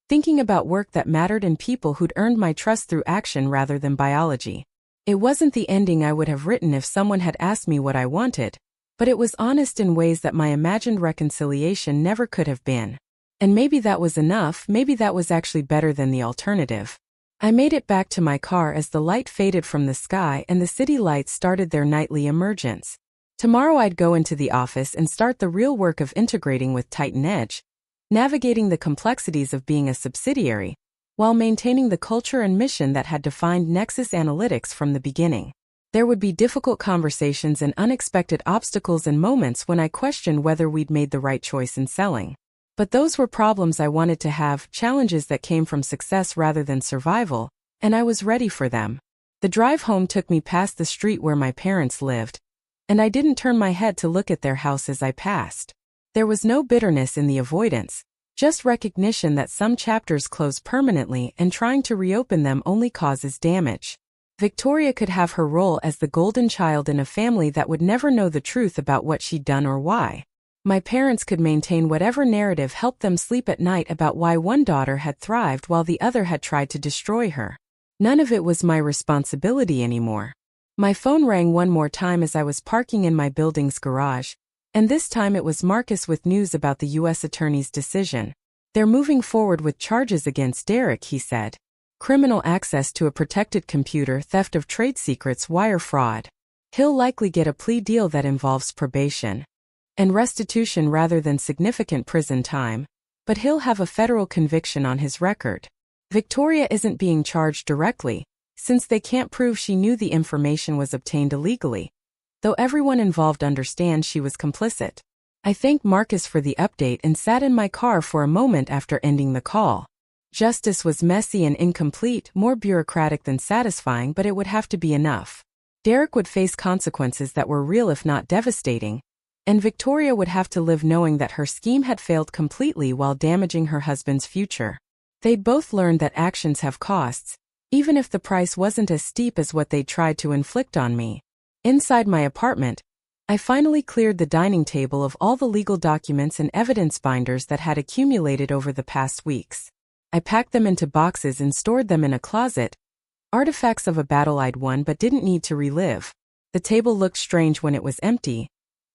thinking about work that mattered and people who'd earned my trust through action rather than biology. It wasn't the ending I would have written if someone had asked me what I wanted, but it was honest in ways that my imagined reconciliation never could have been. And maybe that was enough, maybe that was actually better than the alternative. I made it back to my car as the light faded from the sky and the city lights started their nightly emergence. Tomorrow I'd go into the office and start the real work of integrating with TitanEdge, navigating the complexities of being a subsidiary, while maintaining the culture and mission that had defined Nexus Analytics from the beginning. There would be difficult conversations and unexpected obstacles and moments when I questioned whether we'd made the right choice in selling. But those were problems I wanted to have, challenges that came from success rather than survival, and I was ready for them. The drive home took me past the street where my parents lived, and I didn't turn my head to look at their house as I passed. There was no bitterness in the avoidance, just recognition that some chapters close permanently and trying to reopen them only causes damage. Victoria could have her role as the golden child in a family that would never know the truth about what she'd done or why. My parents could maintain whatever narrative helped them sleep at night about why one daughter had thrived while the other had tried to destroy her. None of it was my responsibility anymore. My phone rang one more time as I was parking in my building's garage, and this time it was Marcus with news about the U.S. Attorney's decision. They're moving forward with charges against Derek, he said. Criminal access to a protected computer, theft of trade secrets, wire fraud. He'll likely get a plea deal that involves probation and restitution rather than significant prison time, but he'll have a federal conviction on his record. Victoria isn't being charged directly, since they can't prove she knew the information was obtained illegally, though everyone involved understands she was complicit. I thanked Marcus for the update and sat in my car for a moment after ending the call. Justice was messy and incomplete, more bureaucratic than satisfying, but it would have to be enough. Derek would face consequences that were real if not devastating, and Victoria would have to live knowing that her scheme had failed completely while damaging her husband's future. They'd both learned that actions have costs, even if the price wasn't as steep as what they'd tried to inflict on me. Inside my apartment, I finally cleared the dining table of all the legal documents and evidence binders that had accumulated over the past weeks. I packed them into boxes and stored them in a closet, artifacts of a battle I'd won but didn't need to relive. The table looked strange when it was empty,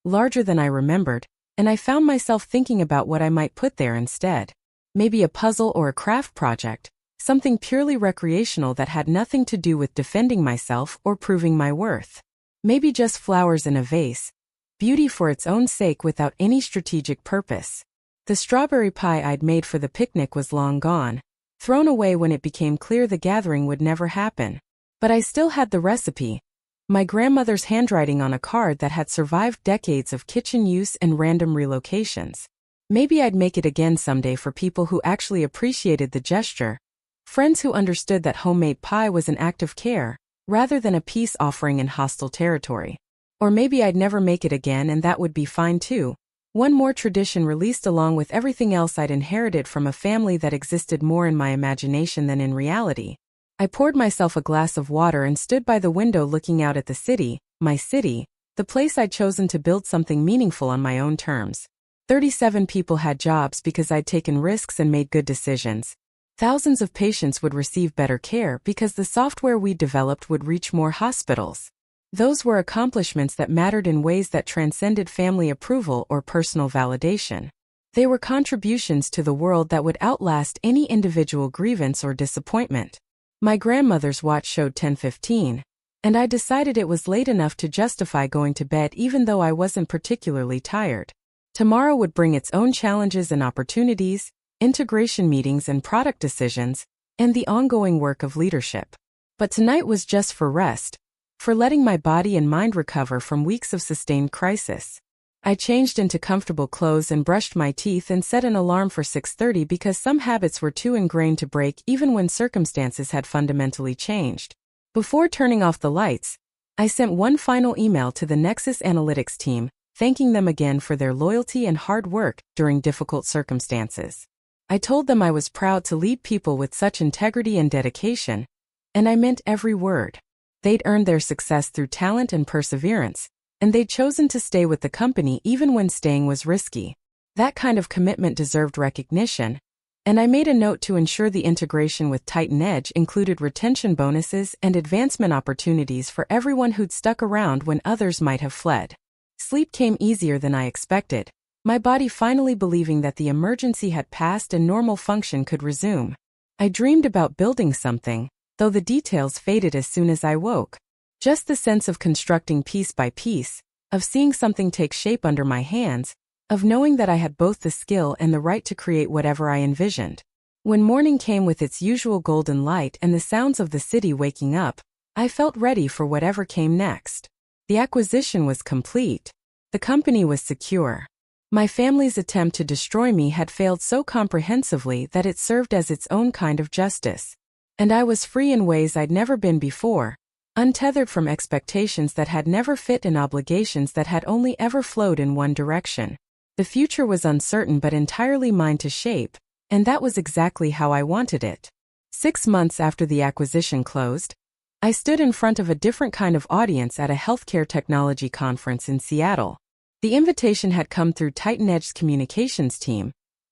larger than I remembered, and I found myself thinking about what I might put there instead. Maybe a puzzle or a craft project, something purely recreational that had nothing to do with defending myself or proving my worth. Maybe just flowers in a vase, beauty for its own sake without any strategic purpose. The strawberry pie I'd made for the picnic was long gone, thrown away when it became clear the gathering would never happen. But I still had the recipe, my grandmother's handwriting on a card that had survived decades of kitchen use and random relocations. Maybe I'd make it again someday for people who actually appreciated the gesture, friends who understood that homemade pie was an act of care, rather than a peace offering in hostile territory. Or maybe I'd never make it again and that would be fine too. One more tradition released along with everything else I'd inherited from a family that existed more in my imagination than in reality. I poured myself a glass of water and stood by the window looking out at the city, my city, the place I'd chosen to build something meaningful on my own terms. 37 people had jobs because I'd taken risks and made good decisions. Thousands of patients would receive better care because the software we developed would reach more hospitals. Those were accomplishments that mattered in ways that transcended family approval or personal validation. They were contributions to the world that would outlast any individual grievance or disappointment. My grandmother's watch showed 10:15, and I decided it was late enough to justify going to bed even though I wasn't particularly tired. Tomorrow would bring its own challenges and opportunities, integration meetings and product decisions, and the ongoing work of leadership. But tonight was just for rest, for letting my body and mind recover from weeks of sustained crisis. I changed into comfortable clothes and brushed my teeth and set an alarm for 6:30 because some habits were too ingrained to break even when circumstances had fundamentally changed. Before turning off the lights, I sent one final email to the Nexus Analytics team, thanking them again for their loyalty and hard work during difficult circumstances. I told them I was proud to lead people with such integrity and dedication, and I meant every word. They'd earned their success through talent and perseverance, and they'd chosen to stay with the company even when staying was risky. That kind of commitment deserved recognition, and I made a note to ensure the integration with TitanEdge included retention bonuses and advancement opportunities for everyone who'd stuck around when others might have fled. Sleep came easier than I expected, my body finally believing that the emergency had passed and normal function could resume. I dreamed about building something, though the details faded as soon as I woke. Just the sense of constructing piece by piece, of seeing something take shape under my hands, of knowing that I had both the skill and the right to create whatever I envisioned. When morning came with its usual golden light and the sounds of the city waking up, I felt ready for whatever came next. The acquisition was complete. The company was secure. My family's attempt to destroy me had failed so comprehensively that it served as its own kind of justice. And I was free in ways I'd never been before, untethered from expectations that had never fit and obligations that had only ever flowed in one direction. The future was uncertain but entirely mine to shape, and that was exactly how I wanted it. 6 months after the acquisition closed, I stood in front of a different kind of audience at a healthcare technology conference in Seattle. The invitation had come through TitanEdge's communications team,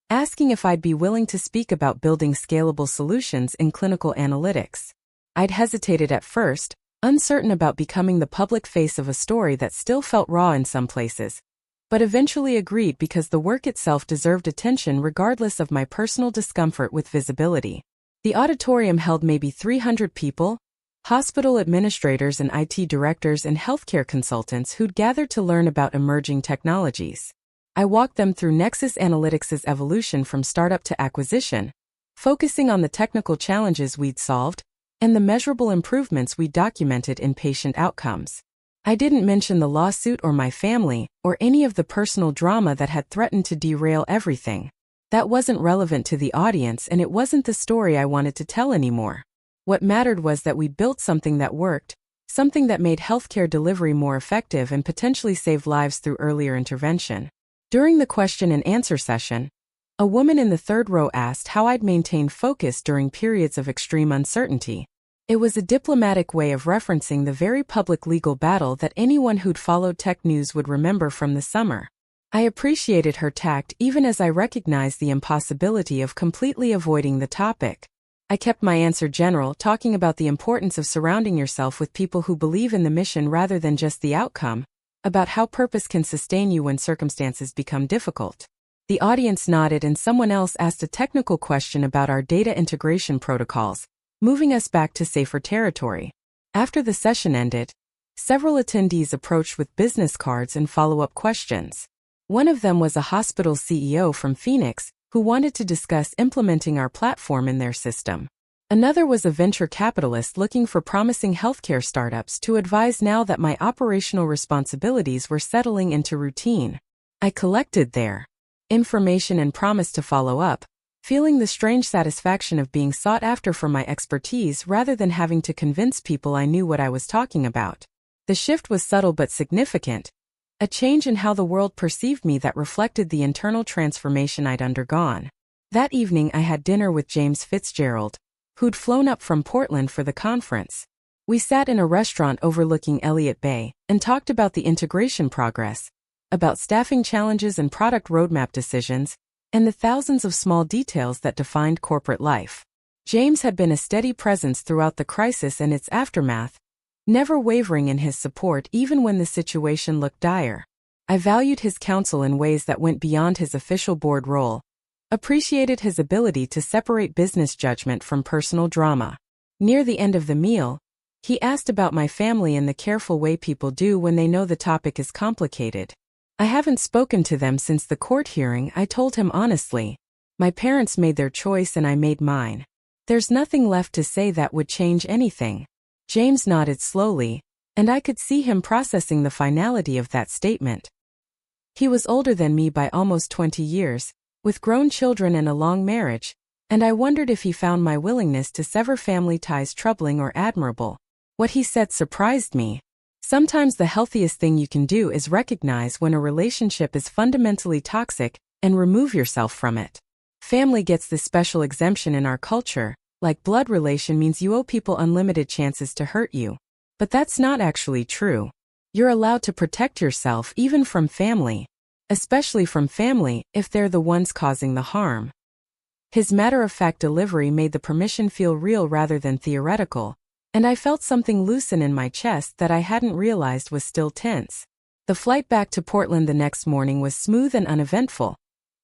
asking if I'd be willing to speak about building scalable solutions in clinical analytics. I'd hesitated at first, uncertain about becoming the public face of a story that still felt raw in some places, but eventually agreed because the work itself deserved attention regardless of my personal discomfort with visibility. The auditorium held maybe 300 people, hospital administrators and IT directors and healthcare consultants who'd gathered to learn about emerging technologies. I walked them through Nexus Analytics' evolution from startup to acquisition, focusing on the technical challenges we'd solved and the measurable improvements we documented in patient outcomes. I didn't mention the lawsuit or my family or any of the personal drama that had threatened to derail everything. That wasn't relevant to the audience, and it wasn't the story I wanted to tell anymore. What mattered was that we built something that worked, something that made healthcare delivery more effective and potentially saved lives through earlier intervention. During the question and answer session, a woman in the third row asked how I'd maintained focus during periods of extreme uncertainty. It was a diplomatic way of referencing the very public legal battle that anyone who'd followed tech news would remember from the summer. I appreciated her tact even as I recognized the impossibility of completely avoiding the topic. I kept my answer general, talking about the importance of surrounding yourself with people who believe in the mission rather than just the outcome, about how purpose can sustain you when circumstances become difficult. The audience nodded and someone else asked a technical question about our data integration protocols, moving us back to safer territory. After the session ended, several attendees approached with business cards and follow-up questions. One of them was a hospital CEO from Phoenix who wanted to discuss implementing our platform in their system. Another was a venture capitalist looking for promising healthcare startups to advise now that my operational responsibilities were settling into routine. I collected their information and promised to follow up, feeling the strange satisfaction of being sought after for my expertise rather than having to convince people I knew what I was talking about. The shift was subtle but significant, a change in how the world perceived me that reflected the internal transformation I'd undergone. That evening I had dinner with James Fitzgerald, who'd flown up from Portland for the conference. We sat in a restaurant overlooking Elliott Bay and talked about the integration progress, about staffing challenges and product roadmap decisions, and the thousands of small details that defined corporate life. James had been a steady presence throughout the crisis and its aftermath, never wavering in his support even when the situation looked dire. I valued his counsel in ways that went beyond his official board role, appreciated his ability to separate business judgment from personal drama. Near the end of the meal, he asked about my family in the careful way people do when they know the topic is complicated. I haven't spoken to them since the court hearing, I told him honestly. My parents made their choice and I made mine. There's nothing left to say that would change anything. James nodded slowly, and I could see him processing the finality of that statement. He was older than me by almost 20 years, with grown children and a long marriage, and I wondered if he found my willingness to sever family ties troubling or admirable. What he said surprised me. Sometimes the healthiest thing you can do is recognize when a relationship is fundamentally toxic and remove yourself from it. Family gets this special exemption in our culture, like blood relation means you owe people unlimited chances to hurt you. But that's not actually true. You're allowed to protect yourself even from family, especially from family if they're the ones causing the harm. His matter-of-fact delivery made the permission feel real rather than theoretical, and I felt something loosen in my chest that I hadn't realized was still tense. The flight back to Portland the next morning was smooth and uneventful,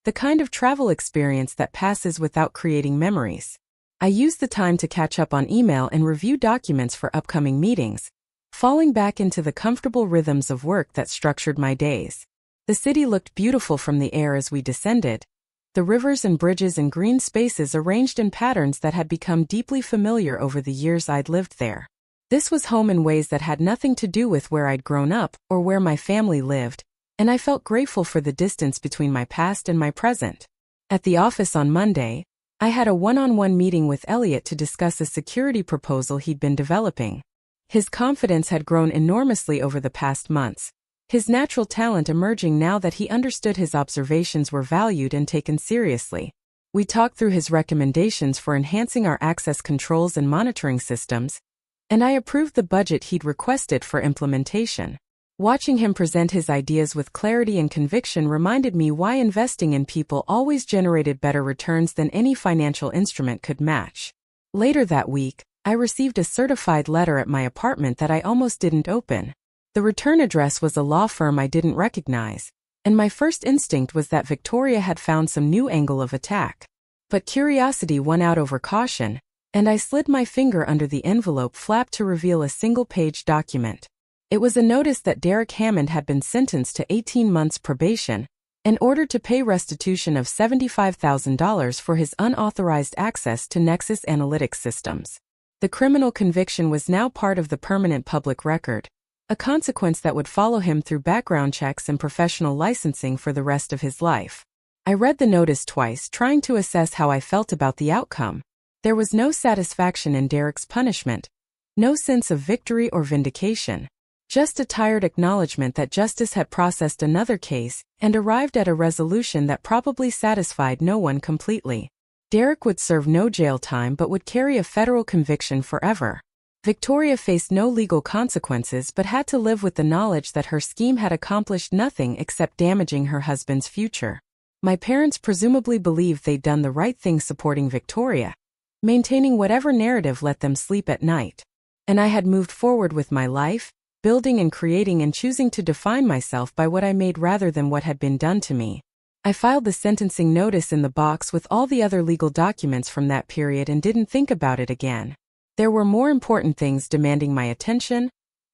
the kind of travel experience that passes without creating memories. I used the time to catch up on email and review documents for upcoming meetings, falling back into the comfortable rhythms of work that structured my days. The city looked beautiful from the air as we descended, the rivers and bridges and green spaces arranged in patterns that had become deeply familiar over the years I'd lived there. This was home in ways that had nothing to do with where I'd grown up or where my family lived, and I felt grateful for the distance between my past and my present. At the office on Monday, I had a one-on-one meeting with Elliot to discuss a security proposal he'd been developing. His confidence had grown enormously over the past months, his natural talent emerging now that he understood his observations were valued and taken seriously. We talked through his recommendations for enhancing our access controls and monitoring systems, and I approved the budget he'd requested for implementation. Watching him present his ideas with clarity and conviction reminded me why investing in people always generated better returns than any financial instrument could match. Later that week, I received a certified letter at my apartment that I almost didn't open. The return address was a law firm I didn't recognize, and my first instinct was that Victoria had found some new angle of attack. But curiosity won out over caution, and I slid my finger under the envelope flap to reveal a single-page document. It was a notice that Derek Hammond had been sentenced to 18 months probation and ordered to pay restitution of $75,000 for his unauthorized access to Nexus Analytics systems. The criminal conviction was now part of the permanent public record, a consequence that would follow him through background checks and professional licensing for the rest of his life. I read the notice twice, trying to assess how I felt about the outcome. There was no satisfaction in Derek's punishment, no sense of victory or vindication. Just a tired acknowledgement that justice had processed another case and arrived at a resolution that probably satisfied no one completely. Derek would serve no jail time but would carry a federal conviction forever. Victoria faced no legal consequences but had to live with the knowledge that her scheme had accomplished nothing except damaging her husband's future. My parents presumably believed they'd done the right thing supporting Victoria, maintaining whatever narrative let them sleep at night. And I had moved forward with my life, building and creating and choosing to define myself by what I made rather than what had been done to me. I filed the sentencing notice in the box with all the other legal documents from that period and didn't think about it again. There were more important things demanding my attention,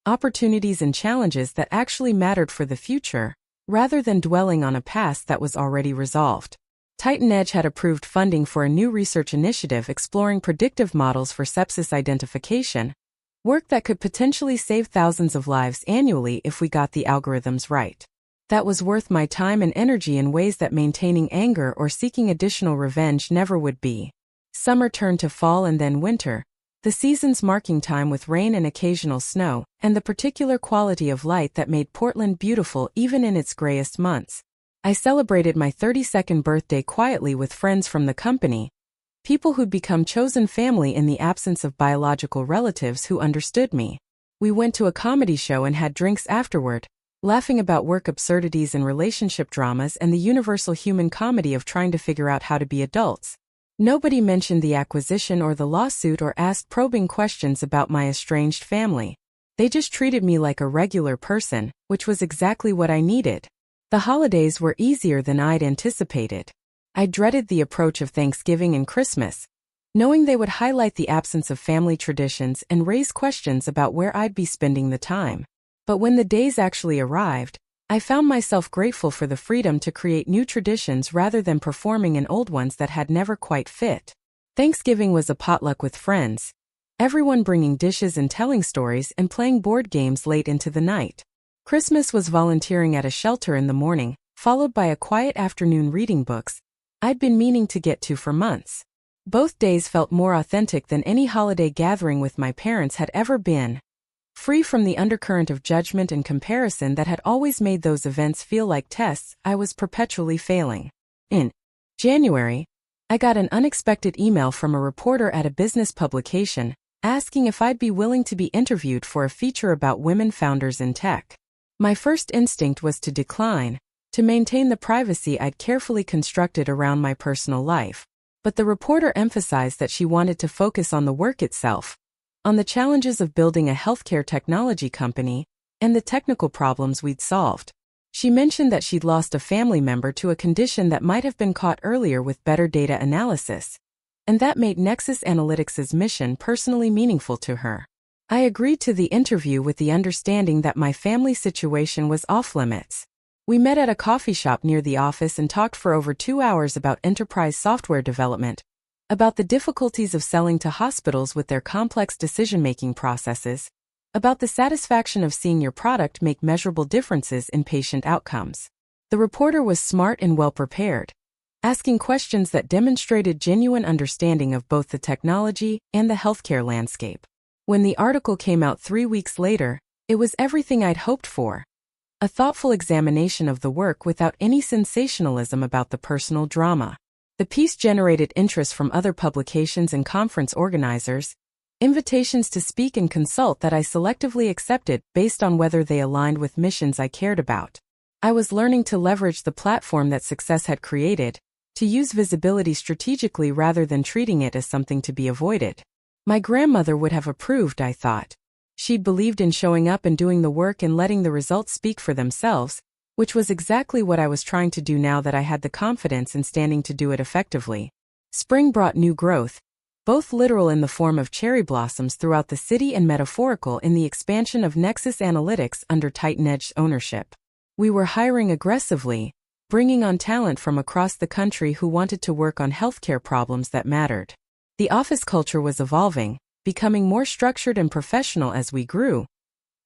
opportunities and challenges that actually mattered for the future, rather than dwelling on a past that was already resolved. TitanEdge had approved funding for a new research initiative exploring predictive models for sepsis identification, work that could potentially save thousands of lives annually if we got the algorithms right. That was worth my time and energy in ways that maintaining anger or seeking additional revenge never would be. Summer turned to fall and then winter, the seasons marking time with rain and occasional snow, and the particular quality of light that made Portland beautiful even in its grayest months. I celebrated my 32nd birthday quietly with friends from the company, people who'd become chosen family in the absence of biological relatives who understood me. We went to a comedy show and had drinks afterward, laughing about work absurdities and relationship dramas and the universal human comedy of trying to figure out how to be adults. Nobody mentioned the acquisition or the lawsuit or asked probing questions about my estranged family. They just treated me like a regular person, which was exactly what I needed. The holidays were easier than I'd anticipated. I dreaded the approach of Thanksgiving and Christmas, knowing they would highlight the absence of family traditions and raise questions about where I'd be spending the time. But when the days actually arrived, I found myself grateful for the freedom to create new traditions rather than performing in old ones that had never quite fit. Thanksgiving was a potluck with friends, everyone bringing dishes and telling stories and playing board games late into the night. Christmas was volunteering at a shelter in the morning, followed by a quiet afternoon reading books I'd been meaning to get to for months. Both days felt more authentic than any holiday gathering with my parents had ever been, free from the undercurrent of judgment and comparison that had always made those events feel like tests I was perpetually failing. In January, I got an unexpected email from a reporter at a business publication, asking if I'd be willing to be interviewed for a feature about women founders in tech. My first instinct was to decline, to maintain the privacy I'd carefully constructed around my personal life. But the reporter emphasized that she wanted to focus on the work itself, on the challenges of building a healthcare technology company, and the technical problems we'd solved. She mentioned that she'd lost a family member to a condition that might have been caught earlier with better data analysis, and that made Nexus Analytics' mission personally meaningful to her. I agreed to the interview with the understanding that my family situation was off-limits. We met at a coffee shop near the office and talked for over 2 hours about enterprise software development, about the difficulties of selling to hospitals with their complex decision-making processes, about the satisfaction of seeing your product make measurable differences in patient outcomes. The reporter was smart and well-prepared, asking questions that demonstrated genuine understanding of both the technology and the healthcare landscape. When the article came out 3 weeks later, it was everything I'd hoped for. A thoughtful examination of the work without any sensationalism about the personal drama. The piece generated interest from other publications and conference organizers, invitations to speak and consult that I selectively accepted based on whether they aligned with missions I cared about. I was learning to leverage the platform that success had created, to use visibility strategically rather than treating it as something to be avoided. My grandmother would have approved, I thought. She'd believed in showing up and doing the work and letting the results speak for themselves, which was exactly what I was trying to do now that I had the confidence in standing to do it effectively. Spring brought new growth, both literal in the form of cherry blossoms throughout the city and metaphorical in the expansion of Nexus Analytics under TitanEdge's ownership. We were hiring aggressively, bringing on talent from across the country who wanted to work on healthcare problems that mattered. The office culture was evolving, becoming more structured and professional as we grew,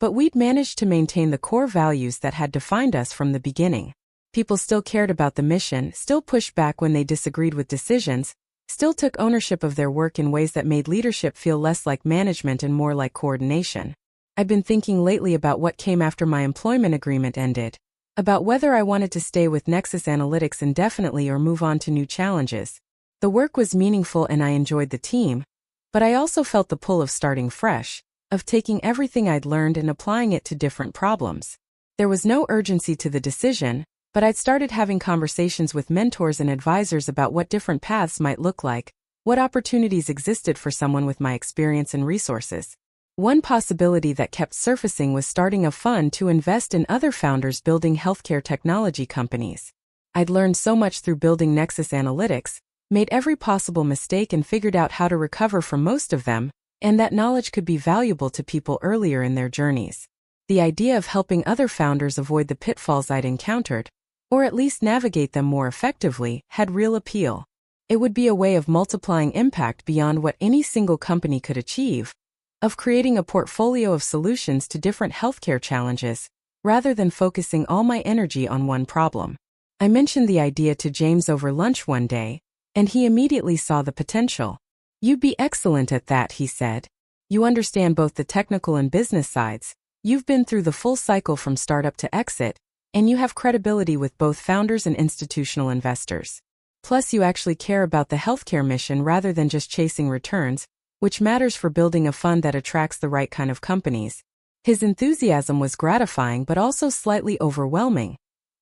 but we'd managed to maintain the core values that had defined us from the beginning. People still cared about the mission, still pushed back when they disagreed with decisions, still took ownership of their work in ways that made leadership feel less like management and more like coordination. I've been thinking lately about what came after my employment agreement ended, about whether I wanted to stay with Nexus Analytics indefinitely or move on to new challenges. The work was meaningful and I enjoyed the team, but I also felt the pull of starting fresh, of taking everything I'd learned and applying it to different problems. There was no urgency to the decision, but I'd started having conversations with mentors and advisors about what different paths might look like, what opportunities existed for someone with my experience and resources. One possibility that kept surfacing was starting a fund to invest in other founders building healthcare technology companies. I'd learned so much through building Nexus Analytics, made every possible mistake and figured out how to recover from most of them, and that knowledge could be valuable to people earlier in their journeys. The idea of helping other founders avoid the pitfalls I'd encountered, or at least navigate them more effectively, had real appeal. It would be a way of multiplying impact beyond what any single company could achieve, of creating a portfolio of solutions to different healthcare challenges, rather than focusing all my energy on one problem. I mentioned the idea to James over lunch one day, and he immediately saw the potential. "You'd be excellent at that," he said. "You understand both the technical and business sides, you've been through the full cycle from startup to exit, and you have credibility with both founders and institutional investors. Plus you actually care about the healthcare mission rather than just chasing returns, which matters for building a fund that attracts the right kind of companies." His enthusiasm was gratifying but also slightly overwhelming,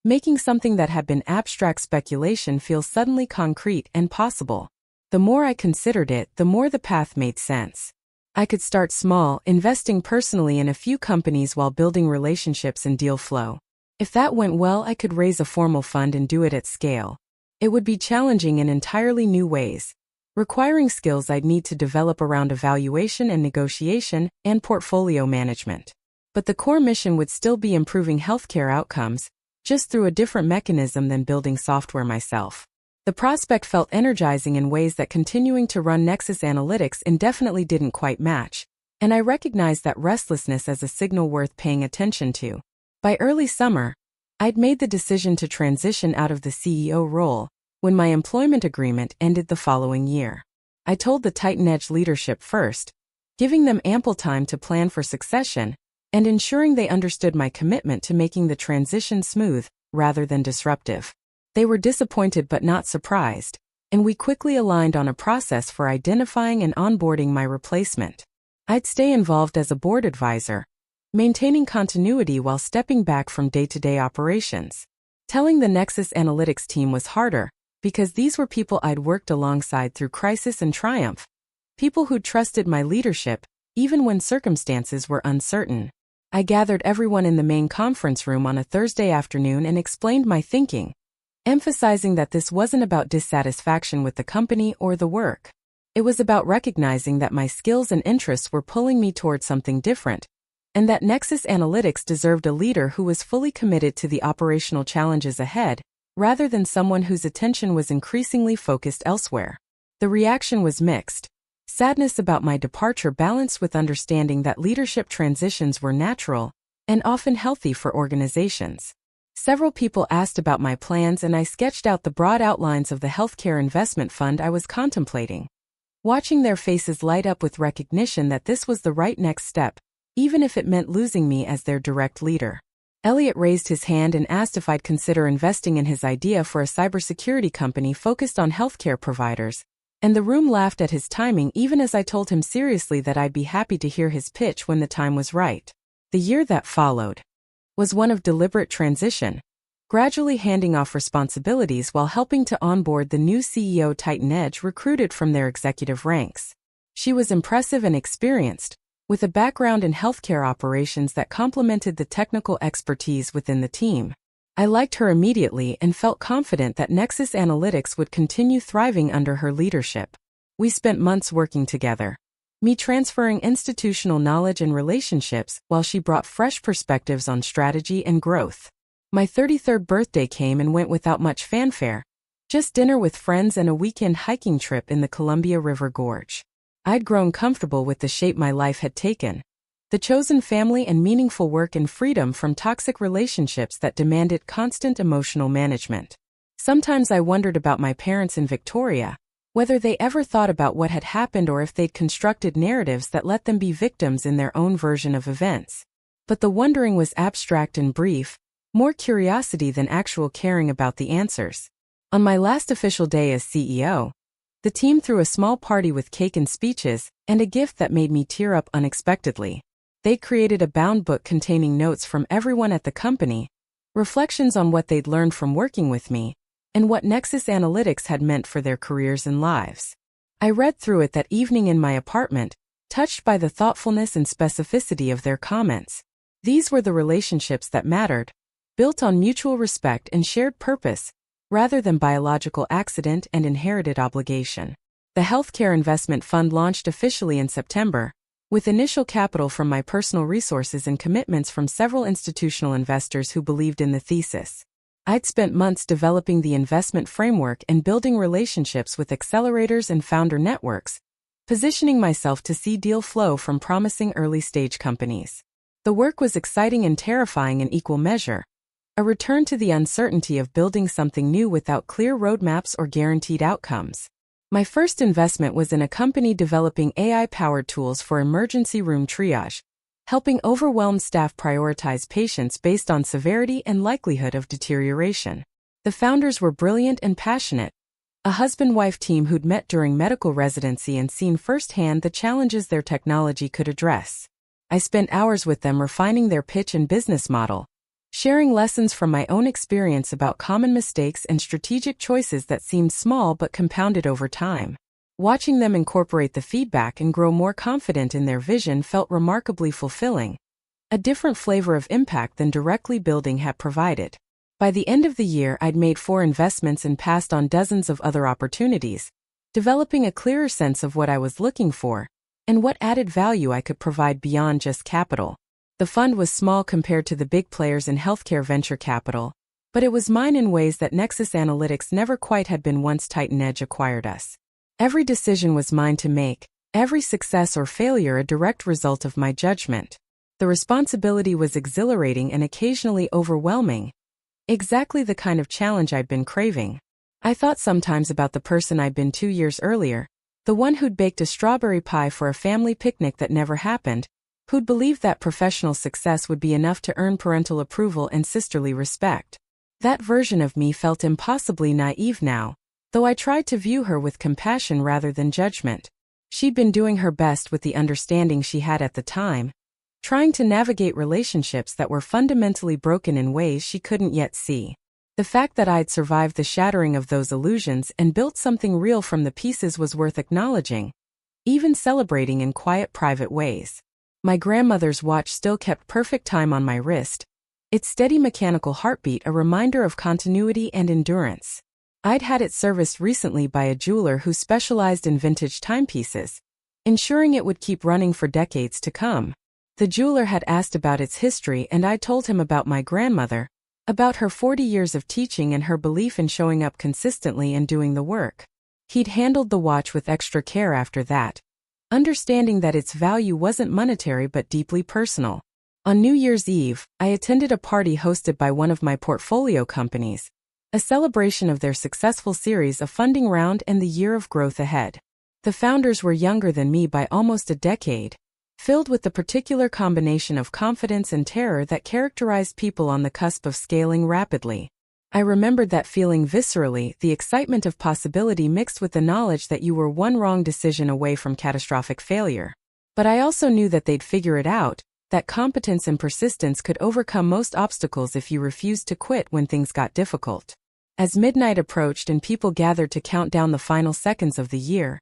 making something that had been abstract speculation feel suddenly concrete and possible. The more I considered it, the more the path made sense. I could start small, investing personally in a few companies while building relationships and deal flow. If that went well, I could raise a formal fund and do it at scale. It would be challenging in entirely new ways, requiring skills I'd need to develop around evaluation and negotiation and portfolio management. But the core mission would still be improving healthcare outcomes, just through a different mechanism than building software myself. The prospect felt energizing in ways that continuing to run Nexus Analytics indefinitely didn't quite match, and I recognized that restlessness as a signal worth paying attention to. By early summer, I'd made the decision to transition out of the CEO role when my employment agreement ended the following year. I told the TitanEdge leadership first, giving them ample time to plan for succession, and ensuring they understood my commitment to making the transition smooth, rather than disruptive. They were disappointed but not surprised, and we quickly aligned on a process for identifying and onboarding my replacement. I'd stay involved as a board advisor, maintaining continuity while stepping back from day-to-day operations. Telling the Nexus Analytics team was harder, because these were people I'd worked alongside through crisis and triumph, people who trusted my leadership, even when circumstances were uncertain. I gathered everyone in the main conference room on a Thursday afternoon and explained my thinking, emphasizing that this wasn't about dissatisfaction with the company or the work. It was about recognizing that my skills and interests were pulling me toward something different, and that Nexus Analytics deserved a leader who was fully committed to the operational challenges ahead, rather than someone whose attention was increasingly focused elsewhere. The reaction was mixed. Sadness about my departure balanced with understanding that leadership transitions were natural and often healthy for organizations. Several people asked about my plans, and I sketched out the broad outlines of the healthcare investment fund I was contemplating. Watching their faces light up with recognition that this was the right next step, even if it meant losing me as their direct leader. Elliot raised his hand and asked if I'd consider investing in his idea for a cybersecurity company focused on healthcare providers, and the room laughed at his timing even as I told him seriously that I'd be happy to hear his pitch when the time was right. The year that followed was one of deliberate transition, gradually handing off responsibilities while helping to onboard the new CEO TitanEdge recruited from their executive ranks. She was impressive and experienced, with a background in healthcare operations that complemented the technical expertise within the team. I liked her immediately and felt confident that Nexus Analytics would continue thriving under her leadership. We spent months working together, me transferring institutional knowledge and relationships while she brought fresh perspectives on strategy and growth. My 33rd birthday came and went without much fanfare, just dinner with friends and a weekend hiking trip in the Columbia River Gorge. I'd grown comfortable with the shape my life had taken, the chosen family and meaningful work and freedom from toxic relationships that demanded constant emotional management. Sometimes I wondered about my parents in Victoria, whether they ever thought about what had happened or if they'd constructed narratives that let them be victims in their own version of events. But the wondering was abstract and brief, more curiosity than actual caring about the answers. On my last official day as CEO, the team threw a small party with cake and speeches, and a gift that made me tear up unexpectedly. They created a bound book containing notes from everyone at the company, reflections on what they'd learned from working with me, and what Nexus Analytics had meant for their careers and lives. I read through it that evening in my apartment, touched by the thoughtfulness and specificity of their comments. These were the relationships that mattered, built on mutual respect and shared purpose, rather than biological accident and inherited obligation. The healthcare investment fund launched officially in September, with initial capital from my personal resources and commitments from several institutional investors who believed in the thesis. I'd spent months developing the investment framework and building relationships with accelerators and founder networks, positioning myself to see deal flow from promising early-stage companies. The work was exciting and terrifying in equal measure, a return to the uncertainty of building something new without clear roadmaps or guaranteed outcomes. My first investment was in a company developing AI-powered tools for emergency room triage, helping overwhelmed staff prioritize patients based on severity and likelihood of deterioration. The founders were brilliant and passionate, a husband-wife team who'd met during medical residency and seen firsthand the challenges their technology could address. I spent hours with them refining their pitch and business model, sharing lessons from my own experience about common mistakes and strategic choices that seemed small but compounded over time. Watching them incorporate the feedback and grow more confident in their vision felt remarkably fulfilling, a different flavor of impact than directly building had provided. By the end of the year, I'd made 4 investments and passed on dozens of other opportunities, developing a clearer sense of what I was looking for and what added value I could provide beyond just capital. The fund was small compared to the big players in healthcare venture capital, but it was mine in ways that Nexus Analytics never quite had been once TitanEdge acquired us. Every decision was mine to make, every success or failure a direct result of my judgment. The responsibility was exhilarating and occasionally overwhelming, exactly the kind of challenge I'd been craving. I thought sometimes about the person I'd been 2 years earlier, the one who'd baked a strawberry pie for a family picnic that never happened, who'd believed that professional success would be enough to earn parental approval and sisterly respect. That version of me felt impossibly naive now, though I tried to view her with compassion rather than judgment. She'd been doing her best with the understanding she had at the time, trying to navigate relationships that were fundamentally broken in ways she couldn't yet see. The fact that I'd survived the shattering of those illusions and built something real from the pieces was worth acknowledging, even celebrating in quiet, private ways. My grandmother's watch still kept perfect time on my wrist, its steady mechanical heartbeat a reminder of continuity and endurance. I'd had it serviced recently by a jeweler who specialized in vintage timepieces, ensuring it would keep running for decades to come. The jeweler had asked about its history, and I told him about my grandmother, about her 40 years of teaching and her belief in showing up consistently and doing the work. He'd handled the watch with extra care after that, understanding that its value wasn't monetary but deeply personal. On New Year's Eve, I attended a party hosted by one of my portfolio companies, a celebration of their successful series of funding round and the year of growth ahead. The founders were younger than me by almost a decade, filled with the particular combination of confidence and terror that characterized people on the cusp of scaling rapidly. I remembered that feeling viscerally, the excitement of possibility mixed with the knowledge that you were one wrong decision away from catastrophic failure. But I also knew that they'd figure it out, that competence and persistence could overcome most obstacles if you refused to quit when things got difficult. As midnight approached and people gathered to count down the final seconds of the year,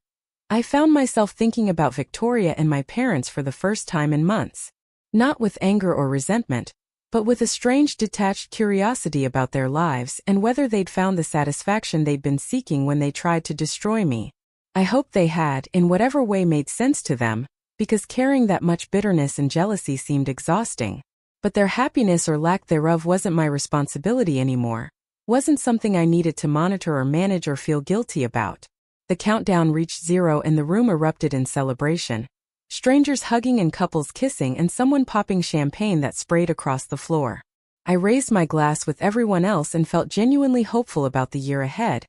I found myself thinking about Victoria and my parents for the first time in months. Not with anger or resentment, but with a strange detached curiosity about their lives and whether they'd found the satisfaction they'd been seeking when they tried to destroy me. I hoped they had, in whatever way made sense to them, because carrying that much bitterness and jealousy seemed exhausting. But their happiness or lack thereof wasn't my responsibility anymore, wasn't something I needed to monitor or manage or feel guilty about. The countdown reached 0 and the room erupted in celebration. Strangers hugging and couples kissing and someone popping champagne that sprayed across the floor. I raised my glass with everyone else and felt genuinely hopeful about the year ahead,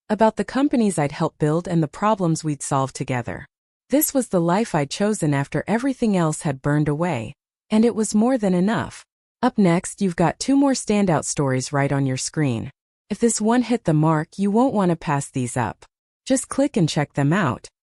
about the companies I'd helped build and the problems we'd solve together. This was the life I'd chosen after everything else had burned away, and it was more than enough. Up next, you've got 2 more standout stories right on your screen. If this one hit the mark, you won't want to pass these up. Just click and check them out.